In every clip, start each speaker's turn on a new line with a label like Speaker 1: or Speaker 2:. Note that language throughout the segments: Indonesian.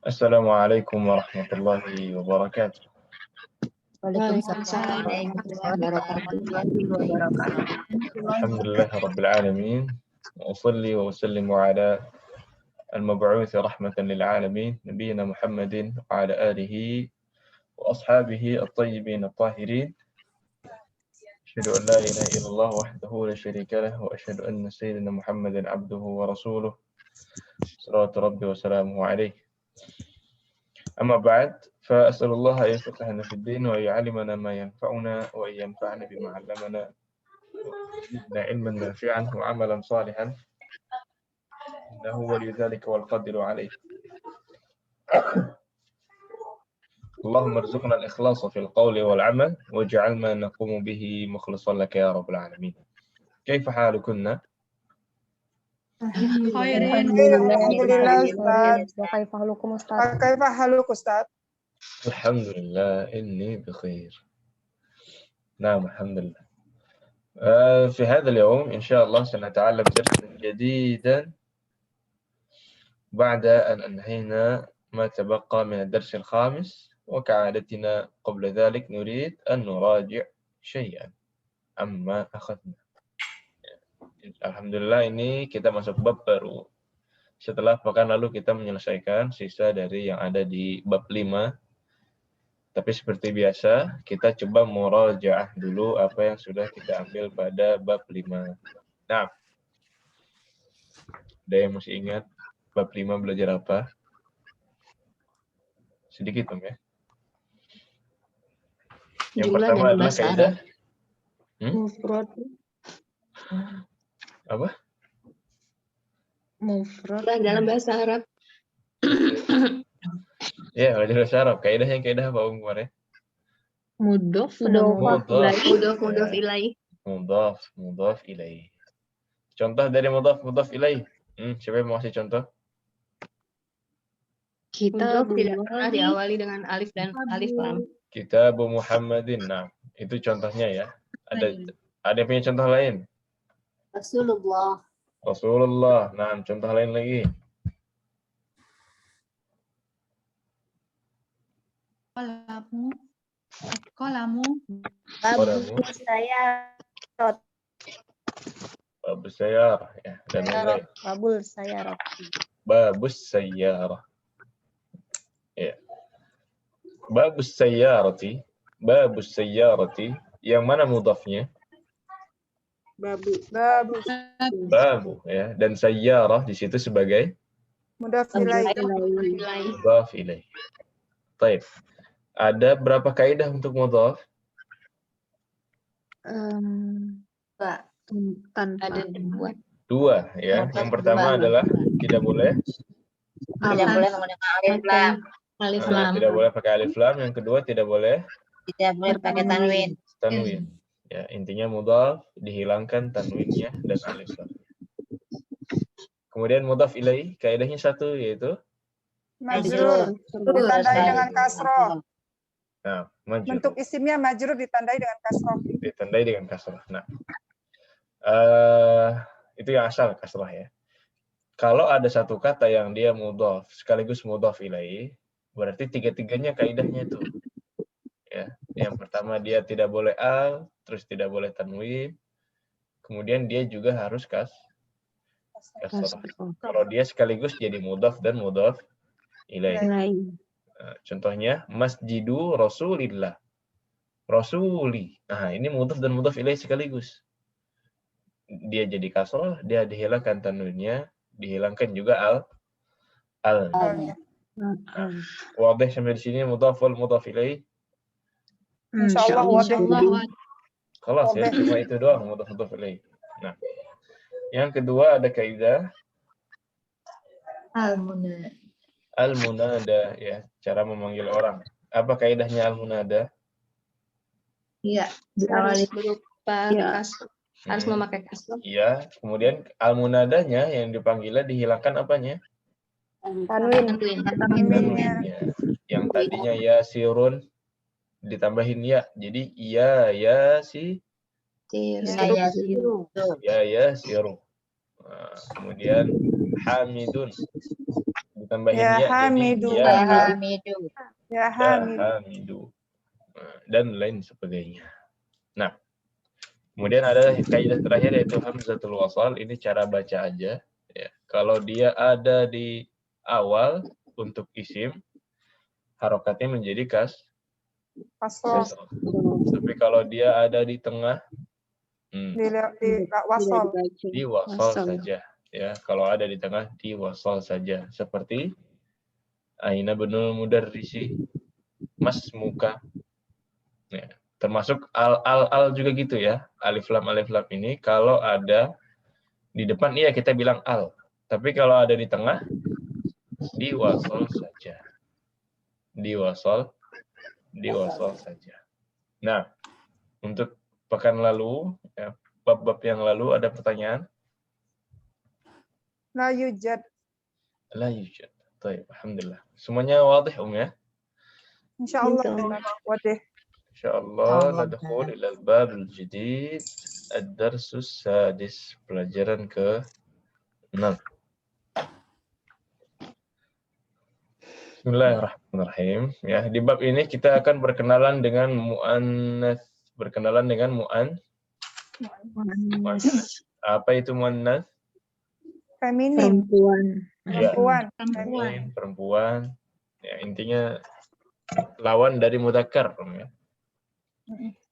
Speaker 1: Assalamualaikum warahmatullahi wabarakatuh.
Speaker 2: Waalaikumsalam warahmatullahi wabarakatuh.
Speaker 1: Alhamdulillah rabbil alamin. Wa usalli wa usallimu ala al-mab'uuth rahmatan lil alamin, nabiyyina Muhammadin wa ala alihi wa ashabihi at-tayyibin at-tahirin. Asyhadu an la ilaha illallah wahdahu la syarika lah wa asyhadu anna sayyidina Muhammadan abduhu wa rasuluh. Salawatu rabbi wa salamuhu alaihi. أما بعد فأسأل الله أن يفقهنا في الدين ويعلمنا ما ينفعنا وأن ينفعنا بما علمنا ويزيدنا علما نافعا وعملا صالحا إنه ولي ذلك والقادر عليه. اللهم ارزقنا الإخلاص في القول والعمل واجعل ما نقوم به مخلصا لك يا رب العالمين. كيف حالكن؟
Speaker 3: Alhamdulillah Ustaz. Kaifa haluk Ustaz?
Speaker 1: Alhamdulillah inni بخير. نعم الحمد لله. في هذا اليوم إن شاء الله سنتعلم درسا جديدا بعد أن أنهينا ما تبقى من الدرس الخامس، وكعادتنا قبل ذلك نريد أن نراجع شيئا عما أخذنا. Alhamdulillah ini kita masuk bab baru. Setelah pekan lalu kita menyelesaikan sisa dari yang ada di bab 5. Tapi seperti biasa, kita coba murajaah dulu apa yang sudah kita ambil pada bab 5. Nah, ada yang masih ingat bab 5 belajar apa? Sedikit dong ya. Yang pertama adalah kaidah.
Speaker 2: Mufrad.
Speaker 1: Apa?
Speaker 2: Mufrad dalam bahasa Arab.
Speaker 1: Ya, belajar bahasa Arab. Kaidahnya kaidah apa kemarin?
Speaker 2: Mudhof, mudhof ilaih.
Speaker 1: Mudhof ilaih. Contoh dari mudhof ilaih. Siapa yang mau kasih contoh?
Speaker 2: Kita tidak pernah diawali dengan alif dan alif lam.
Speaker 1: Kitabu Muhammadin. Nah, itu contohnya ya. Ada yang punya contoh lain? Rasulullah. Nah, contoh lain lagi.
Speaker 4: Kolamu.
Speaker 1: Babus sayyarah ya, dan lain-lain. Babus sayyarah. Ya. Babus sayyarati. Yang mana mudhafnya? Babu ya, dan sayyarah di situ sebagai
Speaker 3: Mudhaf ilaih.
Speaker 1: mudhaf ilaih. Baik. Ada berapa kaidah untuk mudhaf?
Speaker 2: Ada
Speaker 1: Dua ya. Yang pertama adalah tidak boleh
Speaker 2: menggunakan alif lam.
Speaker 1: Tidak boleh pakai alif lam. Yang kedua tidak boleh
Speaker 2: pakai tanwin.
Speaker 1: Ya, intinya mudhaf dihilangkan tanwinnya dan alif lam. Kemudian mudhaf ilaih kaidahnya satu, yaitu
Speaker 3: Majrur ditandai dengan kasroh.
Speaker 1: nah, majrur.
Speaker 3: Bentuk isimnya majrur ditandai dengan kasroh. Nah, itu yang asal kasroh ya. Kalau ada satu kata yang dia mudhaf sekaligus mudhaf ilaih, berarti tiga-tiganya kaidahnya itu. Ya, yang pertama dia tidak boleh al, terus tidak boleh tanwin, kemudian dia juga harus kasrah. Kalau dia sekaligus jadi mudhaf dan mudhaf ilaih. Contohnya masjidu Rasulillah. Rasuli. Nah, ini mudhaf dan mudhaf ilaih sekaligus. Dia jadi kasrah, dia dihilangkan tanwinnya, dihilangkan juga al. Wadih sampai di sini mudhaf wal mudhaf ilaih. Insyaallah wadih.
Speaker 1: Kelas ya, cuma itu doang mudhaf ilaih. Nah, yang kedua ada kaidah al-munada ya, cara memanggil orang. Apa kaidahnya al-munada?
Speaker 2: Iya, diawali berupa kasrah. Harus memakai kasrah.
Speaker 1: Iya, kemudian al-munadanya yang dipanggilnya dihilangkan apanya? Tanwinnya. Yang tadinya ya sirun ditambahin ya, jadi ya siru. Nah, kemudian hamidun
Speaker 3: tambahin
Speaker 4: Ya
Speaker 3: ya jadi
Speaker 4: Hamidu.
Speaker 3: ya
Speaker 2: Hamidu.
Speaker 4: Ya
Speaker 3: ya
Speaker 4: Hamidu.
Speaker 3: hamidu. Dan lain sebagainya. Nah, kemudian ada kaidah terakhir yaitu hamzatul wasal. Ini cara baca aja. Ya. Kalau dia ada di awal untuk isim, harokatnya menjadi
Speaker 4: Wasol.
Speaker 3: Tapi kalau dia ada di tengah,
Speaker 4: Di wasol.
Speaker 3: di wasal saja. Ya, kalau ada di tengah, di wasal saja. Seperti Aina benul mudarrisi, mas muka. Ya. Termasuk al juga gitu ya. Alif lam ini kalau ada di depan iya kita bilang al. Tapi kalau ada di tengah diwasal saja. Diwasal saja. Nah, untuk pekan lalu ya, bab-bab yang lalu ada pertanyaan?
Speaker 4: La yujad.
Speaker 3: La yujad. Baik, alhamdulillah. Semuanya wadih ya?
Speaker 4: Insyaallah. Wadih.
Speaker 3: Insyaallah nadkhul ila al-bab al-jadid ad-darsus sadis, pelajaran ke-6. Bismillahirrahmanirrahim. Ya, di bab ini kita akan berkenalan dengan muannats. Apa itu muannats?
Speaker 4: Feminim.
Speaker 3: Ya,
Speaker 4: Perempuan.
Speaker 3: perempuan. Ya, intinya lawan dari mudzakkar ya.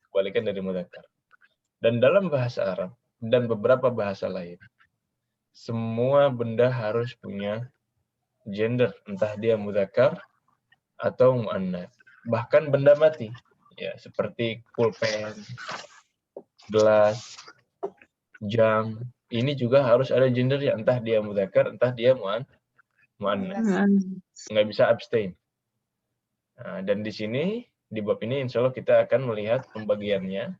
Speaker 3: Kebalikan dari mudzakkar. Dan dalam bahasa Arab dan beberapa bahasa lain, semua benda harus punya gender, entah dia mudzakkar atau muannats. Bahkan benda mati, ya seperti pulpen, gelas, jam, ini juga harus ada gender ya, entah dia mudzakkar, entah dia muannats. Nggak bisa abstain. Nah, dan di sini di bab ini insya Allah kita akan melihat pembagiannya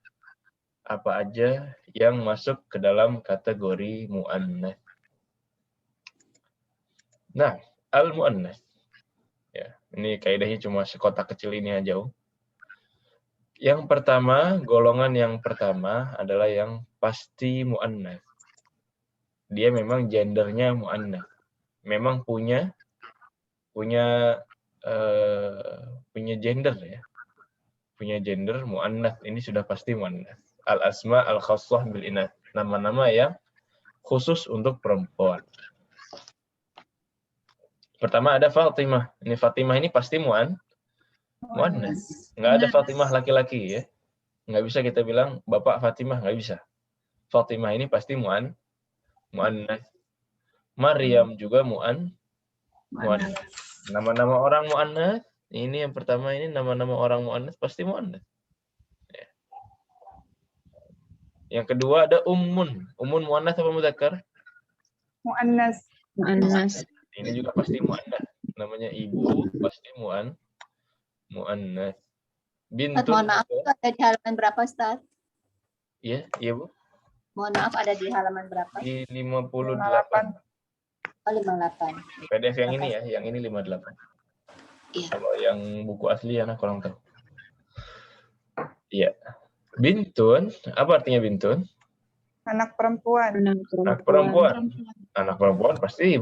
Speaker 3: apa aja yang masuk ke dalam kategori muannats. Nah, al-muannats. Ya, ini kaidahnya cuma sekotak kecil ini aja. Yang pertama, golongan yang pertama adalah yang pasti muannats. Dia memang gendernya muannats. Memang punya gender ya. Punya gender muannats. Ini sudah pasti muannats. Al-asma al-khassah bil inath. Nama-nama yang khusus untuk perempuan. Pertama ada Fatimah. Ini Fatimah ini pasti muannats. Nggak ada Fatimah laki-laki ya. Nggak bisa kita bilang Bapak Fatimah, nggak bisa. Fatimah ini pasti muannats. Maryam juga muannats. Nama-nama orang muannats, ini yang pertama ini nama-nama orang muannats pasti muannats. Ya. Yang kedua ada ummun. Ummun muannats apa mudzakkar?
Speaker 4: Muannas.
Speaker 3: Ini juga pasti muannats. Namanya ibu pasti muannats. Bintun.
Speaker 2: Mohon maaf, itu ada di halaman berapa, Ustaz?
Speaker 3: Iya, Bu.
Speaker 2: Mohon maaf, ada di halaman berapa?
Speaker 3: Di 58.
Speaker 2: Oh, 58.
Speaker 3: PDF yang ini ya, yang ini 58.
Speaker 2: Iya.
Speaker 3: Kalau yang buku asli anak kurang tahu. Iya. Bintun, apa artinya bintun?
Speaker 4: Anak perempuan.
Speaker 3: Anak perempuan. Anak perempuan pasti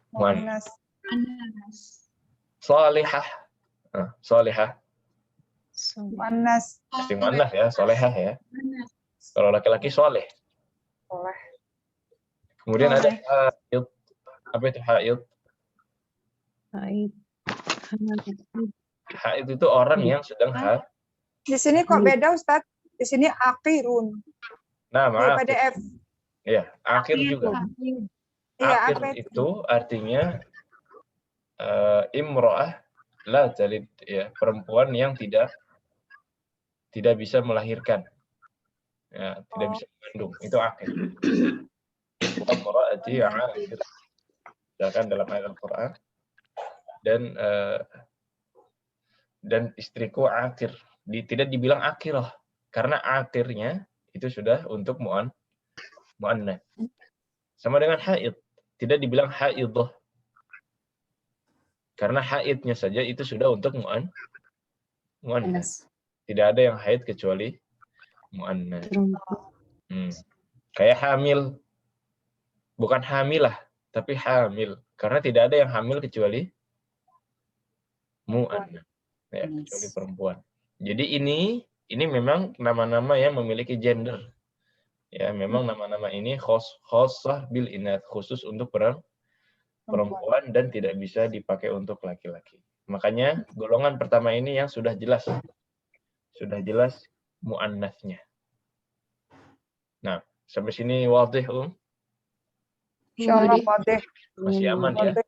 Speaker 4: Muannas.
Speaker 3: Salihah. Salihah.
Speaker 4: Muannas.
Speaker 3: Pasti muannats ya, solehah ya. Kalau laki-laki soleh.
Speaker 4: Soleh.
Speaker 3: Kemudian ada haid. Apa itu haid? Haid itu orang yang sedang haid.
Speaker 4: Di sini kok beda, Ustaz? Di sini akhirun.
Speaker 3: Nah,
Speaker 4: Di
Speaker 3: maaf.
Speaker 4: PDF.
Speaker 3: Iya, akhir juga.
Speaker 4: Iya,
Speaker 3: Akhir itu artinya imro'ah la talid, ya, perempuan yang tidak bisa melahirkan. Ya, tidak bisa mengandung. Itu akhir. Imro'ati akhir. Misalkan dalam ayat Al-Qur'an dan istriku akhir. Tidak dibilang akhirah karena akhirnya itu sudah untuk muannats. Sama dengan haid, tidak dibilang haidah. Karena haidnya saja itu sudah untuk muannats. Tidak ada yang haid kecuali muannats. Kayak hamil. Bukan hamilah, tapi hamil. Karena tidak ada yang hamil kecuali mu'annas. Ya, kecuali perempuan. Jadi ini memang nama-nama yang memiliki gender. Ya, memang nama-nama ini khossah bil inath, khusus untuk perempuan dan tidak bisa dipakai untuk laki-laki. Makanya golongan pertama ini yang sudah jelas muannasnya. Nah, sampai sini wadih,
Speaker 4: Insyaallah wadih.
Speaker 3: Masih aman ya?
Speaker 4: Wadih.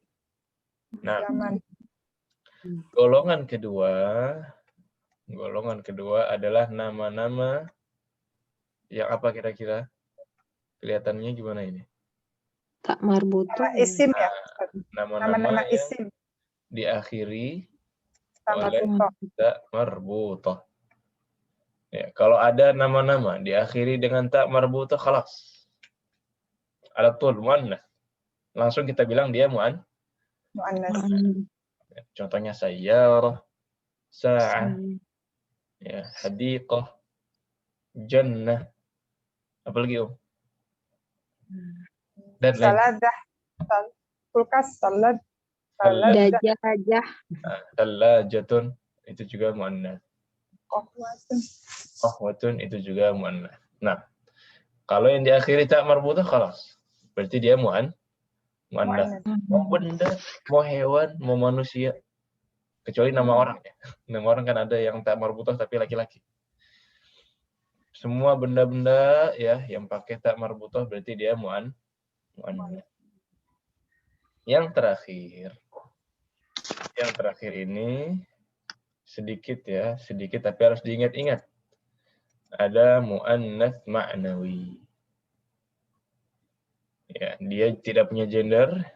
Speaker 3: Nah,
Speaker 4: Aman.
Speaker 3: golongan kedua adalah nama-nama yang apa kira-kira? Kelihatannya gimana ini?
Speaker 5: Tak marbuto.
Speaker 4: Nama isim ya.
Speaker 3: Nama-nama
Speaker 4: Nama-nama
Speaker 3: yang
Speaker 4: isim.
Speaker 3: diakhiri
Speaker 4: Sama
Speaker 3: oleh
Speaker 4: butoh.
Speaker 3: tak marbutoh. Ya, kalau ada nama-nama diakhiri dengan tak marbutoh, khalas. Ala tul muannas. Langsung kita bilang dia
Speaker 4: Muannas.
Speaker 3: Ya, contohnya sayyarah, sa'ah, ya, hadiqah, jannah. Apalagi dan lain.
Speaker 4: Saladah. Kulkas, salad. Saladah.
Speaker 5: Dajah.
Speaker 3: Thalajatun itu juga muannas.
Speaker 4: Kohwatun.
Speaker 3: Qahwatun itu juga muannas. Nah, kalau yang diakhiri tak marbutah khalas. Berarti dia muannas. Mau benda, mau hewan, mau manusia. Kecuali nama orang ya. Nama orang kan ada yang tak marbutah tapi laki-laki. Semua benda-benda ya yang pakai tak marbutah berarti dia muannas. Yang terakhir ini sedikit tapi harus diingat-ingat. Ada muannats ma'nawi. Ya, dia tidak punya gender,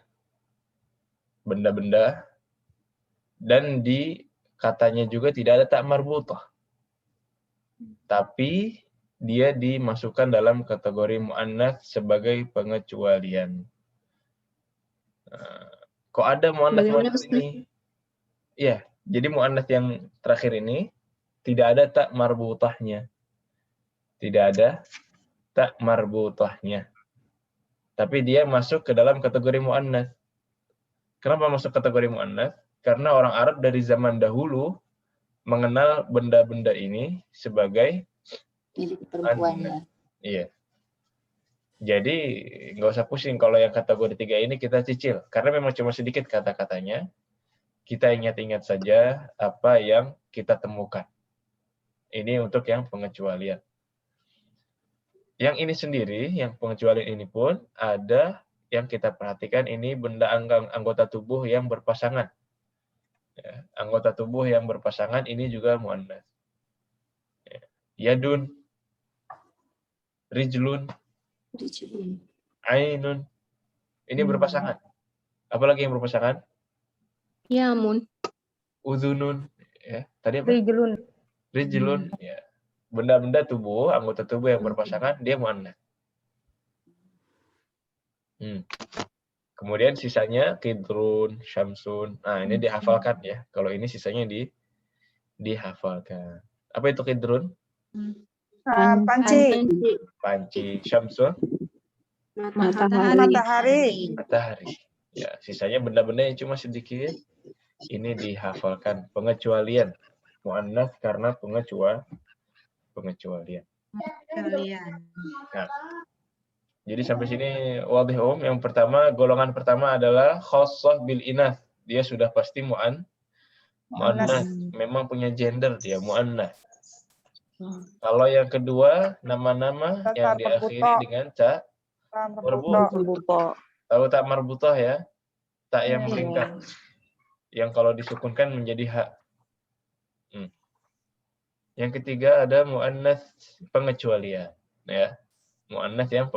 Speaker 3: benda-benda, dan di katanya juga tidak ada tak marbutah. Tapi dia dimasukkan dalam kategori muannats sebagai pengecualian. Kok ada muannats ini? Ya, jadi muannats yang terakhir ini tidak ada tak marbutahnya. Tidak ada tak marbutahnya. Tapi dia masuk ke dalam kategori muannats. Kenapa masuk kategori muannats? Karena orang Arab dari zaman dahulu mengenal benda-benda ini sebagai
Speaker 5: Perempuannya.
Speaker 3: Iya. Jadi nggak usah pusing kalau yang kategori 3 ini kita cicil. Karena memang cuma sedikit kata-katanya. Kita ingat-ingat saja apa yang kita temukan. Ini untuk yang pengecualian. Yang ini sendiri, yang pengecualian ini pun ada yang kita perhatikan ini benda anggota tubuh yang berpasangan. Ya, anggota tubuh yang berpasangan ini juga muannats. Ya, yadun, rijlun, ainun. Ini berpasangan. Apalagi yang berpasangan?
Speaker 2: Yamun.
Speaker 3: Udhunun. Ya, tadi apa? Rijlun. Ya. Benda-benda tubuh, anggota tubuh yang berpasangan, dia muannats. Kemudian sisanya qidrun, syamsun. Nah, ini dihafalkan ya. Kalau ini sisanya dihafalkan. Apa itu qidrun? Panci. Syamsun?
Speaker 4: Matahari.
Speaker 3: Ya, sisanya benda-benda yang cuma sedikit. Ini dihafalkan. Pengecualian. Muannats karena pengecualian. Nah, jadi sampai sini wadih Yang pertama, golongan pertama adalah khossah bil inath. Dia sudah pasti muannats. Memang punya gender dia, muannats. Kalau yang kedua, nama-nama yang diakhiri dengan tak marbutah. Tahu tak marbutah ya? Tak yang melingkar. Yang kalau disukunkan menjadi hak. Yang ketiga ada muannats pengecualian, ya. Muannats yang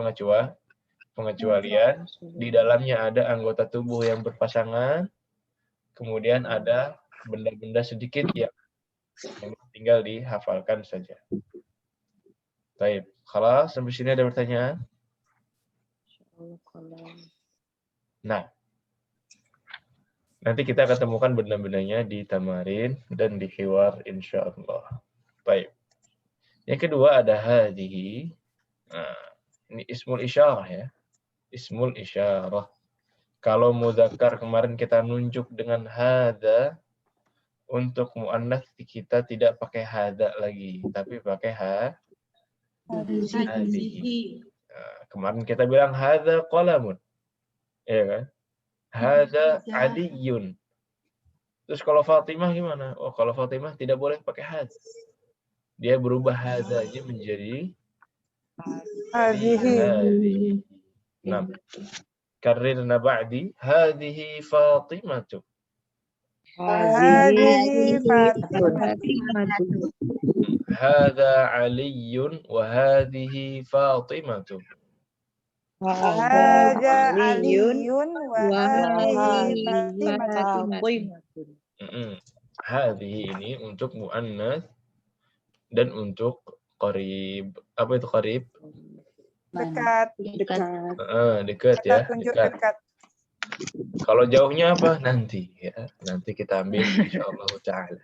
Speaker 3: pengecualian, di dalamnya ada anggota tubuh yang berpasangan, kemudian ada benda-benda sedikit yang tinggal dihafalkan saja. Baik, kalau sampai sini ada pertanyaan? Nah, nanti kita akan temukan benda-bendanya di tamarin dan di hiwar insyaallah. Baik. Yang kedua ada hadhihi. Nah, ini ismul isyarah ya. Ismul isyarah. Kalau mudzakkar kemarin kita nunjuk dengan hada, untuk muannats kita tidak pakai hada lagi, tapi pakai hadhihi. Nah, kemarin kita bilang hada qalamun. Ya kan? Hada Aliyun. Terus kalau Fatimah gimana? Oh, kalau Fatimah tidak boleh pakai had. Dia berubah hadanya menjadi hadhihi. Nah, karirna ba'di hadhihi Fatimatu.
Speaker 4: Hadhihi Fatimah.
Speaker 3: Hada Aliyun wa hadhihi Fatimatu.
Speaker 4: Hadza Aliyun wa hadhihi Fatimah.
Speaker 3: Hadhihi ini untuk muannas dan untuk qarib. Apa itu qarib?
Speaker 4: Dekat.
Speaker 3: Dekat
Speaker 4: Kita
Speaker 3: ya,
Speaker 4: tunjuk
Speaker 3: dekat.
Speaker 4: dekat.
Speaker 3: Kalau jauhnya apa? Nanti ya. Nanti kita ambil insyaallah taala.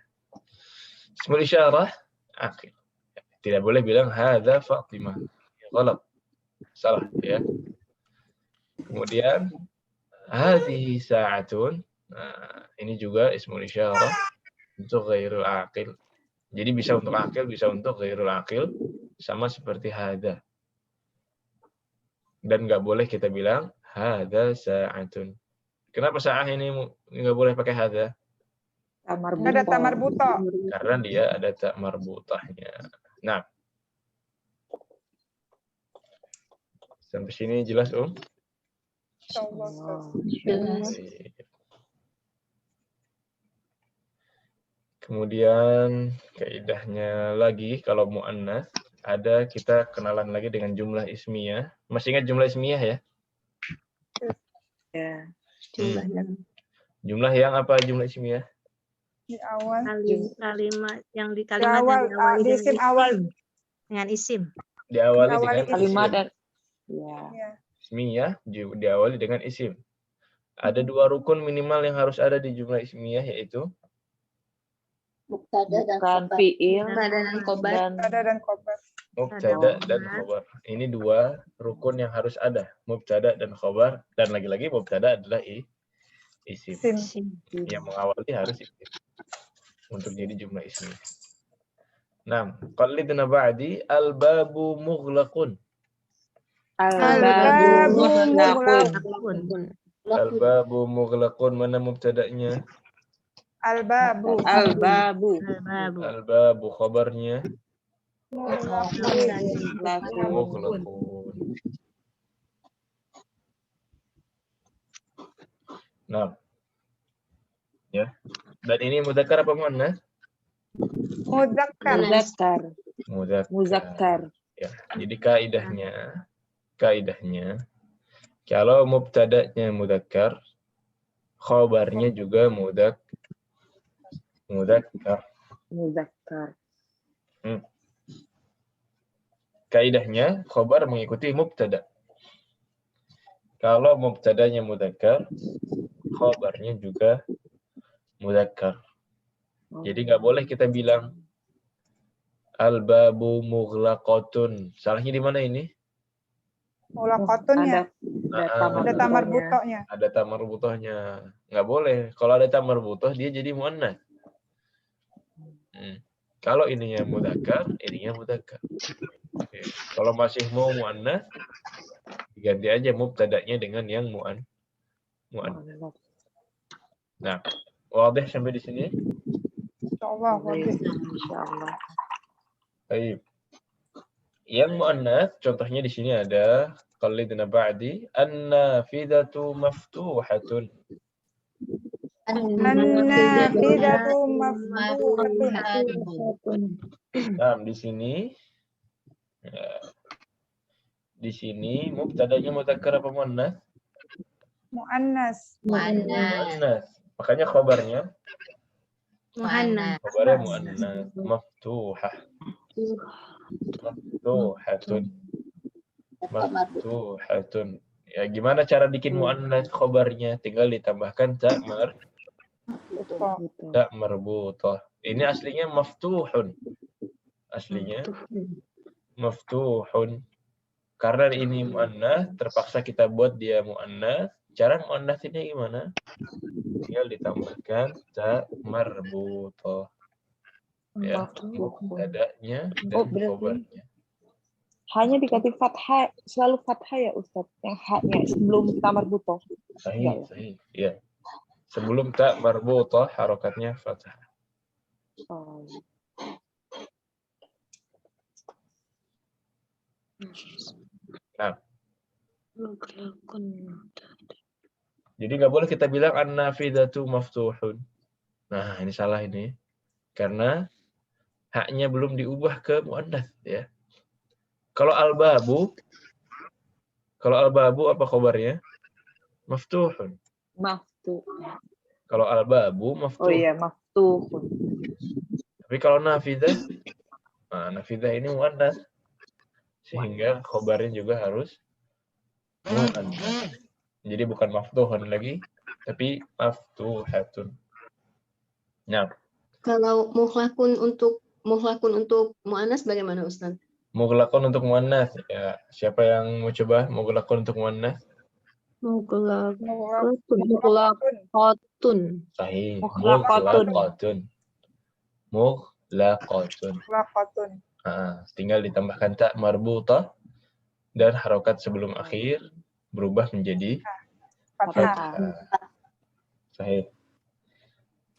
Speaker 3: Ismul isyarah akhir. Tidak boleh bilang hadza Fatimah. Ghalat. Salah ya. Kemudian hadhihi sa'atun. Nah, ini juga ismul isyarah untuk ghairul aqil. Jadi bisa untuk aqil, bisa untuk ghairul aqil, sama seperti hadza. Dan nggak boleh kita bilang hadza sa'atun. Kenapa sa'ah ini nggak boleh pakai hadza?
Speaker 4: Ada tamar buto.
Speaker 3: Karena dia ada tak marbutahnya. Nah, sampai sini jelas,
Speaker 4: Insyaallah.
Speaker 3: Kemudian kaidahnya lagi kalau muannas ada kita kenalan lagi dengan jumlah ismiyah. Masih ingat jumlah ismiyah ya?
Speaker 4: Ya.
Speaker 3: Jumlah yang apa jumlah ismiyah?
Speaker 4: Di awal.
Speaker 2: Kalimat yang di
Speaker 4: Di
Speaker 2: kalimat
Speaker 4: awal,
Speaker 2: yang diawali
Speaker 4: di isim awal.
Speaker 2: dengan isim.
Speaker 3: Diawali
Speaker 4: Diawali
Speaker 3: dengan
Speaker 5: Kalimat
Speaker 3: isim.
Speaker 5: dan
Speaker 4: Ya.
Speaker 3: Ismiyah diawali dengan isim. Ada dua rukun minimal yang harus ada di jumlah ismiyah, yaitu
Speaker 5: bukan fiil
Speaker 2: Mubtada dan khobar.
Speaker 4: Ada dan khobar.
Speaker 3: mubtada dan khobar. Ini dua rukun yang harus ada. Mubtada dan khobar. Dan lagi-lagi mubtada adalah isim.
Speaker 4: Isim.
Speaker 3: Yang mengawali harus isim. Untuk jadi jumlah ismiyah. Nah, qallidna ba'di al-babu mughlaqun.
Speaker 4: Al-babu mughlaq.
Speaker 3: Al-babu mughlaqun, mana mubtada'nya?
Speaker 4: Al-babu.
Speaker 3: Al-babu khabarnya
Speaker 4: Mughlaqun.
Speaker 3: mughlaqun. Nah. Ya. Dan ini mudzakkar apa muannas?
Speaker 4: Mudzakkar.
Speaker 5: muzakkar
Speaker 3: Ya. Jadi kaidahnya kalau mubtada'nya mudzakkar, khabarnya juga mudzakkar. Kaidahnya khabar mengikuti mubtada. Kalau mubtadanya mudzakkar, khabarnya juga mudzakkar. Jadi nggak boleh kita bilang al-babu mughlaqatun. Salahnya di mana ini?
Speaker 4: Mughlaqatun ya. Ada tamar butonya.
Speaker 3: Ada tamar butohnya. Nggak boleh. Kalau ada tamar butoh, dia jadi muannas. Kalau ininya mudzakkar, ininya mudzakkar. Oke. Kalau masih mau muannas, diganti aja mubtada'nya dengan yang muannas. Nah, wadih sampai di sini?
Speaker 4: Insyaallah.
Speaker 5: insyaallah.
Speaker 3: Baik. Yang muannas contohnya di sini ada qallidna ba'di an-nafidatu maftuhatun.
Speaker 4: An-nafidatu maftuhatun.
Speaker 3: Nah, di sini mubtadanya mudzakkar apa muannas?
Speaker 4: Muannas.
Speaker 3: Muannas. Makanya khabarnya
Speaker 2: Muhannas.
Speaker 3: khabarnya muannas, maftuhah. Maftuhatun. Ya, gimana cara bikin muannas khabarnya? Tinggal ditambahkan ta marbutah. Ini aslinya maftuhun. Maftuhun. Karena ini muannas, terpaksa kita buat dia muannas, Cara muannatsinnya gimana? Tinggal ditambahkan ta marbutoh. Ya, mubtada'nya dan
Speaker 5: berarti
Speaker 3: khobarnya.
Speaker 5: hanya dikasih fathah, selalu fathah ya Ustadz, yang haknya sebelum tamar butoh.
Speaker 3: Sahih, sahih. Ya. Sebelum ta marbutoh harokatnya fathah.
Speaker 5: Oh.
Speaker 3: Nah, jadi nggak boleh kita bilang an-nafidatu maftuhun. Nah, ini salah ini. Karena haknya belum diubah ke muannats ya. Kalau al-babu apa khabarnya? Maftuhun.
Speaker 5: Maftuh.
Speaker 3: Kalau al-babu
Speaker 5: Oh
Speaker 3: maftuh.
Speaker 5: iya, maftuh.
Speaker 3: Tapi kalau nafidah, nah nafidah ini muannats. Sehingga khabarnya juga harus muannats. Jadi bukan maftuhun lagi, tapi maftuhatun. Nah,
Speaker 2: Kalau muhlakun untuk mu'anas bagaimana Ustaz?
Speaker 3: mughlaqun untuk muannats ya. Siapa yang mau coba mughlaqun untuk muannats?
Speaker 2: Mughlaqun.
Speaker 3: Sahih.
Speaker 5: Mughlaqatun.
Speaker 3: Mughlaqatun.
Speaker 4: Lakotun.
Speaker 3: Tinggal ditambahkan ta marbutah dan harokat sebelum akhir berubah menjadi
Speaker 4: Fathah.
Speaker 3: fathah. Sahih.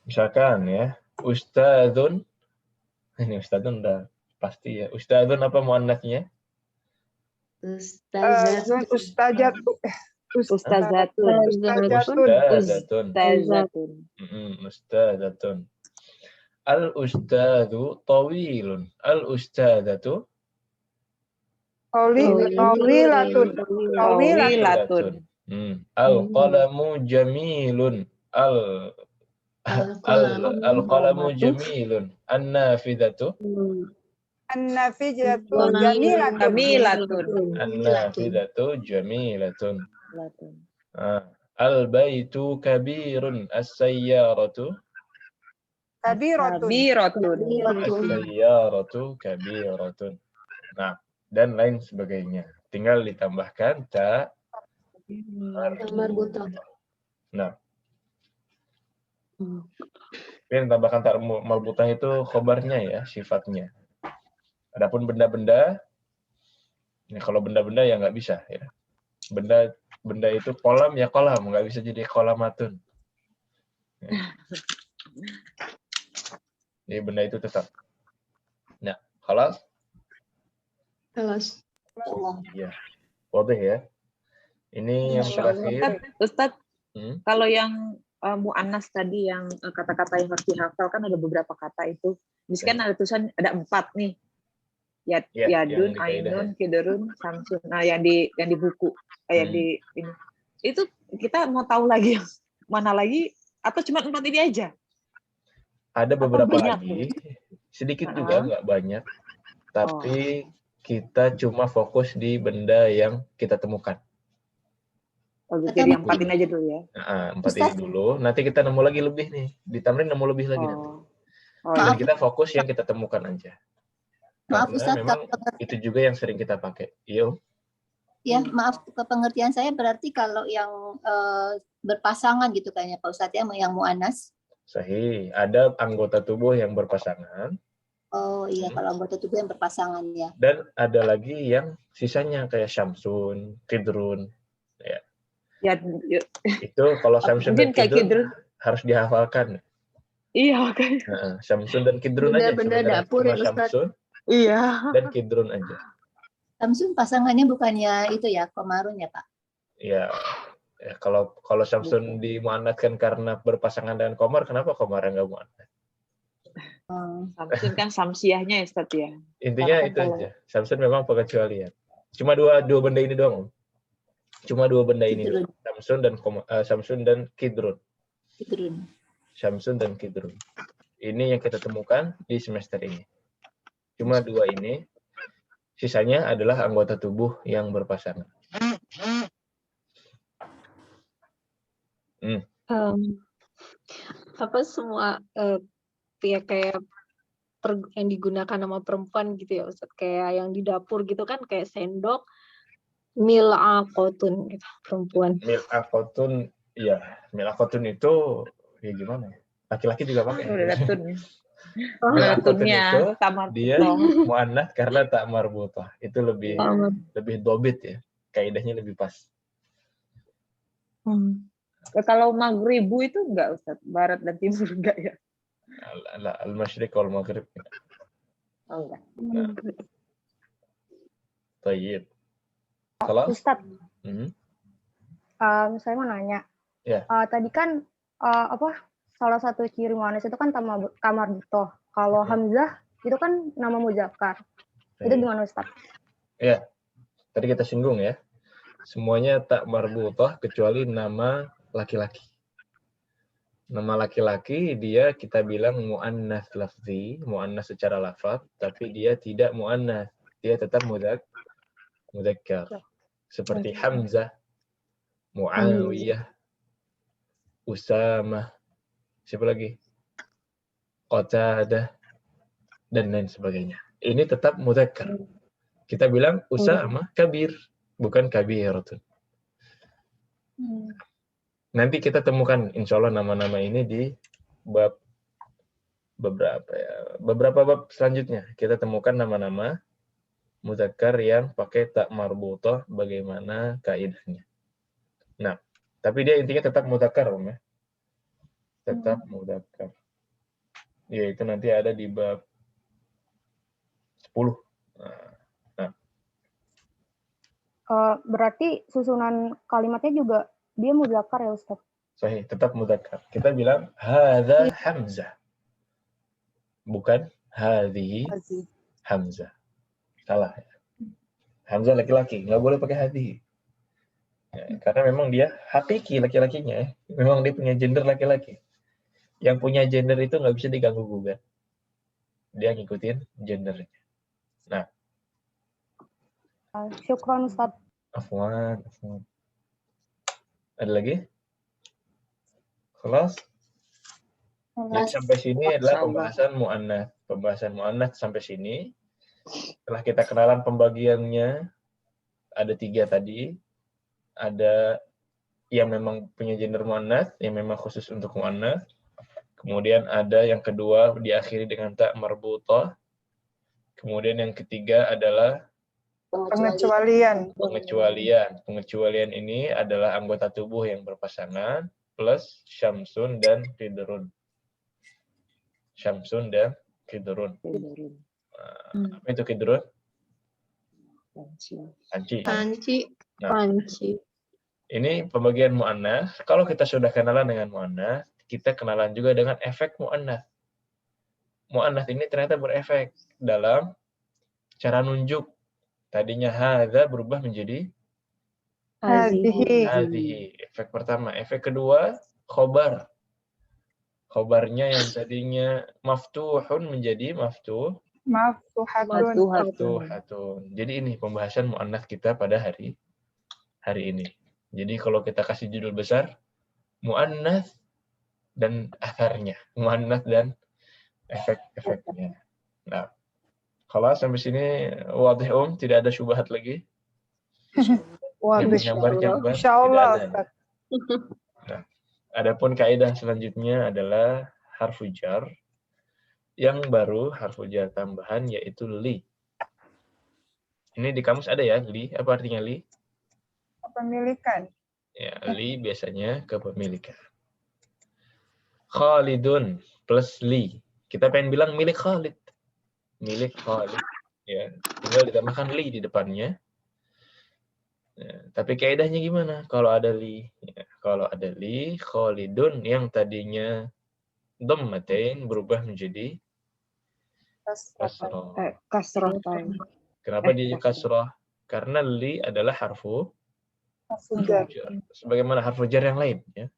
Speaker 3: Misalkan ya, ustadzun. Ini ustadzun udah pasti ya. Ustadzun apa muannatsnya?
Speaker 2: Ustazah.
Speaker 4: Ustazatun.
Speaker 5: Ustazatun.
Speaker 4: Ustazatun.
Speaker 5: Ustazatun.
Speaker 3: Ustadzatun. Al-ustadzu tawilun. Al-ustadzatu
Speaker 4: Tawilatun.
Speaker 5: Tawilatun.
Speaker 3: Al-qalamu jamilun. Al-qalamu jamilun. An-nafidatu
Speaker 4: An-nafijatu jamilatun.
Speaker 5: Jamilatun.
Speaker 3: An-nafidatu jamilatun. Al-baitu kabirun. As-sayyaratu
Speaker 4: Kabiratun.
Speaker 5: Kabiratun.
Speaker 3: As-sayyaratu kabiratun. Nah, dan lain sebagainya. Tinggal ditambahkan ta
Speaker 2: Marbutah.
Speaker 3: Nah, yang tambahkan ta marbutah itu khobarnya ya, sifatnya. Adapun benda-benda, ya kalau benda-benda ya nggak bisa ya. Benda itu kolam ya kolam, nggak bisa jadi kolamatun. Ya. Jadi benda itu tetap. Nah, khalas?
Speaker 2: Kelas.
Speaker 3: Iya. Wadah ya. Ini yang terakhir.
Speaker 5: Ustadz, kalau yang mu'annas tadi yang kata-kata yang harus dihafal kan ada beberapa kata itu. Misalkan ada tulisan ada 4 nih. Yadun, Ainun, Kidurun, Samsun. Nah, yang di buku, yang di ini. Itu kita mau tahu lagi yang mana lagi atau cuma 4 ini aja?
Speaker 3: Ada beberapa
Speaker 5: banyak
Speaker 3: lagi. Sedikit juga, nggak banyak. Tapi kita cuma fokus di benda yang kita temukan.
Speaker 5: Jadi yang 4 ini aja dulu ya.
Speaker 3: Nah, 4 ini dulu. Nanti kita nemu lagi lebih nih. Di tamrin nemu lebih lagi nanti. Dan kita fokus yang kita temukan aja.
Speaker 6: Maaf
Speaker 3: Karena
Speaker 6: Ustaz,
Speaker 3: memang itu juga yang sering kita pakai. Iya.
Speaker 6: Ya, maaf pengertian saya berarti kalau yang berpasangan gitu kayaknya Pak Ustadz ya, yang mu'anas.
Speaker 3: Sahih. Ada anggota tubuh yang berpasangan.
Speaker 6: Oh iya, kalau anggota tubuh yang berpasangan ya.
Speaker 3: Dan ada lagi yang sisanya kayak Syamsun, Kidrun. Ya. Itu kalau Syamsun dan Kidrun harus dihafalkan.
Speaker 5: Iya, oke.
Speaker 3: Syamsun dan Kidrun aja.
Speaker 2: Benda dapur ya Ustaz.
Speaker 5: Iya.
Speaker 3: Dan Kidrun aja.
Speaker 6: Samsun pasangannya bukannya itu ya, Komarun ya Pak?
Speaker 3: Ya, kalau Syamsun dimuannatkan karena berpasangan dengan Komar, kenapa Komar nggak muannat?
Speaker 5: Samsun kan samsiahnya ya Ustaz ya.
Speaker 3: Intinya itu aja. Samsun memang pengecualian. Cuma dua benda ini doang. Cuma 2 benda ini doang. Samsun dan Kidrun. Syamsun dan Kidrun. Ini yang kita temukan di semester ini. Cuma 2 ini. Sisanya adalah anggota tubuh yang berpasangan.
Speaker 7: Apa semua kayak yang digunakan sama perempuan gitu ya Ustaz, kayak yang di dapur gitu kan, kayak sendok mil'aqotun gitu, perempuan.
Speaker 3: Mil'aqotun, iya. Mil'aqotun itu ya gimana ya? Laki-laki juga pakai.
Speaker 5: Ratun.
Speaker 3: Mil'aqotun
Speaker 5: Ratunnya
Speaker 3: itu
Speaker 5: tamar
Speaker 3: dia
Speaker 5: putoh.
Speaker 3: muannats karena tak marbutah. Itu lebih dobit ya. Kaidahnya lebih pas.
Speaker 5: Kalau maghribu itu enggak Ustaz? Barat dan timur enggak ya?
Speaker 3: Al-Masyriq wal Maghrib.
Speaker 5: Oh enggak.
Speaker 3: Tayyib. Kalau
Speaker 8: Ustadz, saya mau nanya.
Speaker 3: Ya.
Speaker 8: Tadi kan salah satu ciri muannas itu kan tamar butoh. Kalau hamzah itu kan nama muzakkar. Itu gimana Ustadz?
Speaker 3: Ya. Tadi kita singgung ya. Semuanya tak marbutah kecuali nama laki-laki. Nama laki-laki dia kita bilang muannats lafzi, muannats secara lafaz, tapi dia tidak muannats. Dia tetap mudzakkar. Seperti Hamzah, Muawiyah, Usamah, siapa lagi? Qatadah, dan lain sebagainya. Ini tetap mudzakkar. Kita bilang Usamah kabir, bukan kabiratun. Nanti kita temukan insya Allah nama-nama ini di bab beberapa bab selanjutnya. Kita temukan nama-nama mudzakkar yang pakai tak marbutah bagaimana kaidahnya. Nah, tapi dia intinya tetap mudzakkar, ya. Tetap mudzakkar. Ya, itu nanti ada di bab 10. Nah.
Speaker 8: Berarti susunan kalimatnya juga dia mudzakkar ya Ustaz?
Speaker 3: Sahih, tetap mudzakkar. Kita bilang hadza Hamzah. Bukan hadhihi Hamzah. Salah. Hamzah laki-laki, nggak boleh pakai hadhihi. Ya, karena memang dia hakiki laki-lakinya. Memang dia punya gender laki-laki. Yang punya gender itu nggak bisa diganggu-gugat. Dia ngikutin gendernya. Nah.
Speaker 8: Syukran Ustaz.
Speaker 3: Afwan. Ada lagi? Kelas? Jadi sampai sini adalah pembahasan muannats. Pembahasan muannats sampai sini. Setelah kita kenalan pembagiannya, ada 3 tadi. Ada yang memang punya gender muannats, yang memang khusus untuk muannats. Kemudian ada yang kedua diakhiri dengan tak marbutah. Kemudian yang ketiga adalah
Speaker 4: Pengecualian.
Speaker 3: Pengecualian ini adalah anggota tubuh yang berpasangan plus syamsun dan qidrun. Syamsun dan qidrun. Apa itu qidrun?
Speaker 2: Panci.
Speaker 3: Ini pembagian muannats. Kalau kita sudah kenalan dengan muannats, kita kenalan juga dengan efek muannats. Muannats ini ternyata berefek dalam cara nunjuk. Tadinya hadza berubah menjadi hadhihi. Efek pertama. Efek kedua, khobar. Khobarnya yang tadinya maftuhun menjadi maftuhatun. Jadi ini pembahasan muannats kita pada hari ini. Jadi kalau kita kasih judul besar, muannats dan atharnya. Muannats dan efek-efeknya. Nah, kalau sampai sini wadih tidak ada syubhat lagi. Jambar-jambar
Speaker 4: Insyaallah
Speaker 3: Ustaz. Nah, adapun kaidah selanjutnya adalah harfu jar. Yang baru harfu jar tambahan yaitu li. Ini di kamus ada ya, li. Apa artinya li?
Speaker 4: Kepemilikan.
Speaker 3: Ya, li biasanya kepemilikan. Khalidun plus li. Kita pengen bilang milik Khalid. Milik Khalid. Ya, tinggal ditambahkan li di depannya. Ya, tapi kaidahnya gimana? Kalau ada li, ya, kalau ada li, Khalidun yang tadinya dhammatain berubah menjadi
Speaker 5: Kasrah.
Speaker 3: Kenapa di kasrah? Karena li adalah harfu jar. Sebagaimana harfu jar yang lain, ya.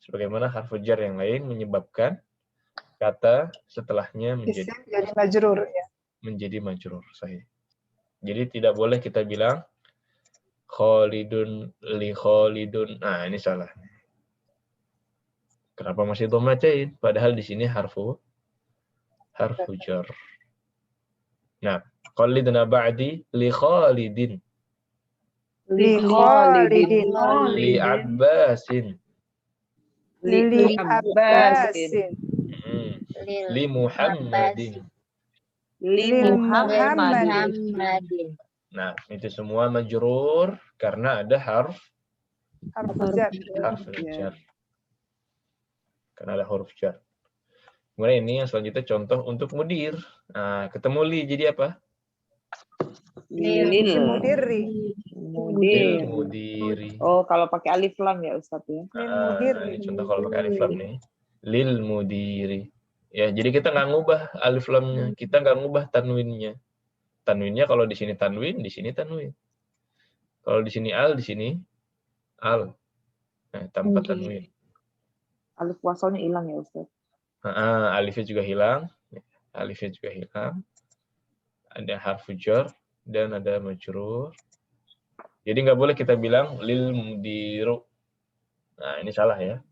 Speaker 3: Sebagaimana harfu jar yang lain menyebabkan kata setelahnya menjadi
Speaker 4: majrur, ya.
Speaker 3: Menjadi majrur, sahih. Jadi tidak boleh kita bilang Khalidun li Khalidun. Nah, ini salah. Kenapa masih dhammatain? Padahal di sini harfu jar. Nah, Khalidna ba'di li Khalidin.
Speaker 4: Li Khalidin.
Speaker 3: Li Abbasin.
Speaker 4: Li Abbasin.
Speaker 3: Li Muhammadin.
Speaker 5: Li Muhammadin.
Speaker 3: Nah, itu semua majrur karena ada harf
Speaker 4: jar.
Speaker 3: jar. Karena ada huruf jar. Kemudian ini yang selanjutnya contoh untuk mudir. Nah, ketemu li jadi apa?
Speaker 5: Lil
Speaker 3: Mudiri.
Speaker 5: Oh, kalau pakai alif lam ya Ustadz ya.
Speaker 3: Ini contoh kalau pakai alif lam nih. Lil mudiri. Ya, jadi kita nggak ngubah alif lamnya, kita nggak ngubah tanwinnya. Tanwinnya kalau di sini tanwin, di sini tanwin. Kalau di sini al, di sini al. Nah, tanpa tanwin.
Speaker 5: Alif wasalnya hilang ya Ustadz.
Speaker 3: Alifnya juga hilang. Alifnya juga hilang. Ada harfu jar dan ada majrur. Jadi nggak boleh kita bilang lil mudiru. Nah, ini salah ya.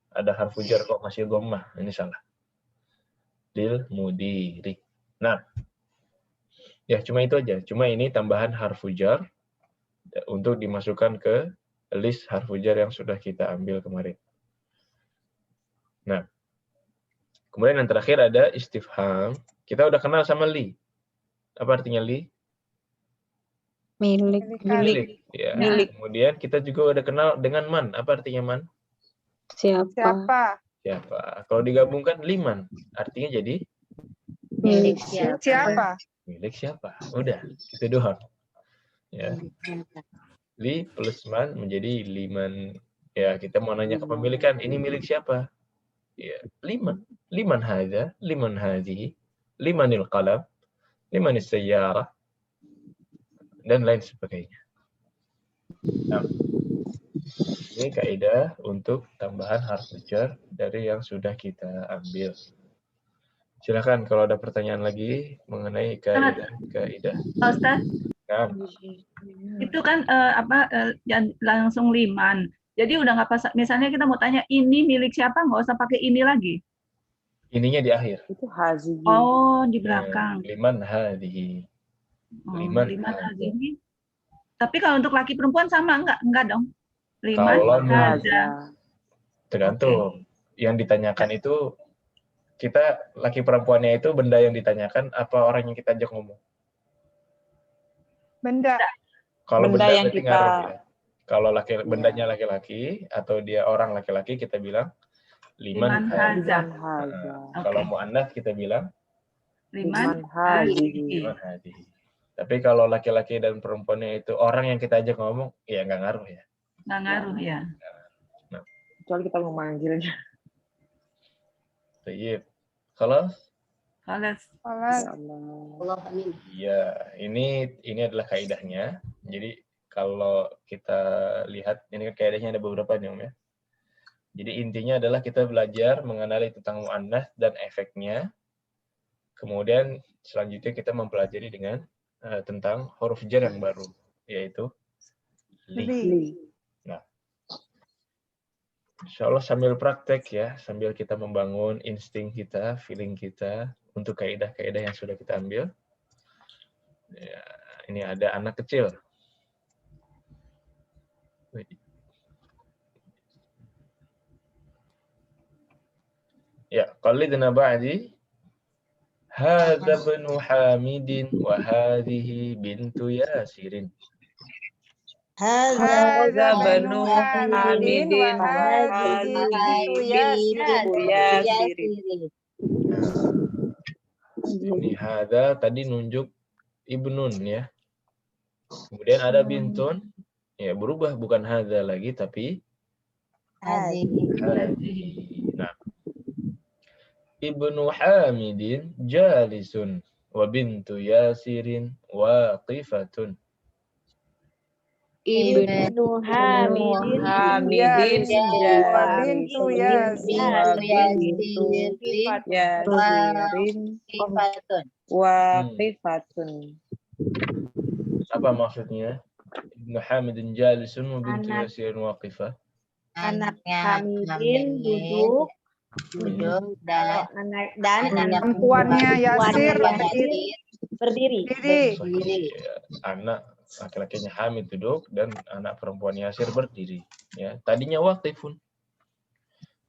Speaker 3: Ada harfu jar kok masih dhammah. Ini salah. Lil mudiri. Nah, ya cuma itu aja. Cuma ini tambahan harfu jar untuk dimasukkan ke list harfu jar yang sudah kita ambil kemarin. Nah, kemudian yang terakhir ada istifham. Kita udah kenal sama li. Apa artinya li?
Speaker 7: Milik.
Speaker 3: Ya. Kemudian kita juga udah kenal dengan man. Apa artinya man?
Speaker 7: Siapa?
Speaker 3: Kalau digabungkan liman, artinya jadi
Speaker 7: Milik
Speaker 4: Siapa?
Speaker 3: milik siapa? Udah, itu doang. Ya. Li plus man menjadi liman. Ya, kita mau nanya kepemilikan, ini milik siapa? Ya, liman. Liman hadza, liman hadhihi, limanil qalam, limanis sayyarah, dan lain sebagainya. Nah, ini kaidah untuk tambahan harfu jar dari yang sudah kita ambil. Silakan kalau ada pertanyaan lagi mengenai kaidah.
Speaker 9: Pak Ustaz,
Speaker 3: Nah,
Speaker 9: itu kan langsung liman. Jadi udah nggak pas. Misalnya kita mau tanya ini milik siapa, nggak usah pakai ini lagi.
Speaker 3: ininya di akhir.
Speaker 5: Itu hazihi.
Speaker 9: Oh, di belakang.
Speaker 3: Liman hadhihi. Liman
Speaker 9: hadhihi. Tapi kalau untuk laki perempuan sama enggak dong? Liman
Speaker 3: Kalau
Speaker 9: hadza.
Speaker 3: Tergantung. Yang ditanyakan itu kita laki perempuannya itu benda yang ditanyakan apa orang yang kita ajak ngomong?
Speaker 4: Benda.
Speaker 3: Kalau benda
Speaker 5: yang
Speaker 3: berarti
Speaker 5: kita
Speaker 3: ngaruh ya. Kalau bendanya laki-laki atau dia orang laki-laki kita bilang liman hadza. Kalau muannats kita bilang
Speaker 9: liman
Speaker 5: hadhihi.
Speaker 3: Tapi kalau laki-laki dan perempuannya itu orang yang kita ajak ngomong, ya nggak ngaruh ya.
Speaker 9: Nggak ngaruh ya.
Speaker 3: Nah.
Speaker 5: Kecuali kita mau manggilnya.
Speaker 3: Baik. Khalas? Iya, ini adalah kaidahnya. Jadi kalau kita lihat, ini kan kaidahnya ada beberapa nih Om ya. Jadi intinya adalah kita belajar mengenali tentang muannats dan efeknya. Kemudian selanjutnya kita mempelajari dengan tentang huruf jar yang baru, yaitu li. Nah, insya Allah sambil praktek ya, sambil kita membangun insting kita, feeling kita untuk kaidah-kaidah yang sudah kita ambil. Ya, ini ada anak kecil. Ya, qalidna ba'di. Hadza ibnu Hamidin wa hadhihi bintu Yasirin.
Speaker 5: Hadza ibnu Hamidin wa hadhihi bintu Yasirin.
Speaker 3: Ini hadza tadi nunjuk ibnun ya. Kemudian ada bintun, ya berubah bukan hadza lagi tapi hadhihi. Nah, Ibnu Hamidin jalisun wa bintu Yasirin waqifatun.
Speaker 7: Ibnu Hamidin
Speaker 5: jalisun
Speaker 4: wa bintu Yasirin
Speaker 5: waqifatun.
Speaker 3: Apa maksudnya? Ibnu Hamidin jalisun wa bintu Yasirin waqifah.
Speaker 7: Anaknya Hamidin duduk dan
Speaker 4: perempuannya Yasir
Speaker 7: berdiri.
Speaker 3: Anak laki-lakinya Hamid duduk dan anak perempuan Yasir berdiri. Ya, tadinya waqifun.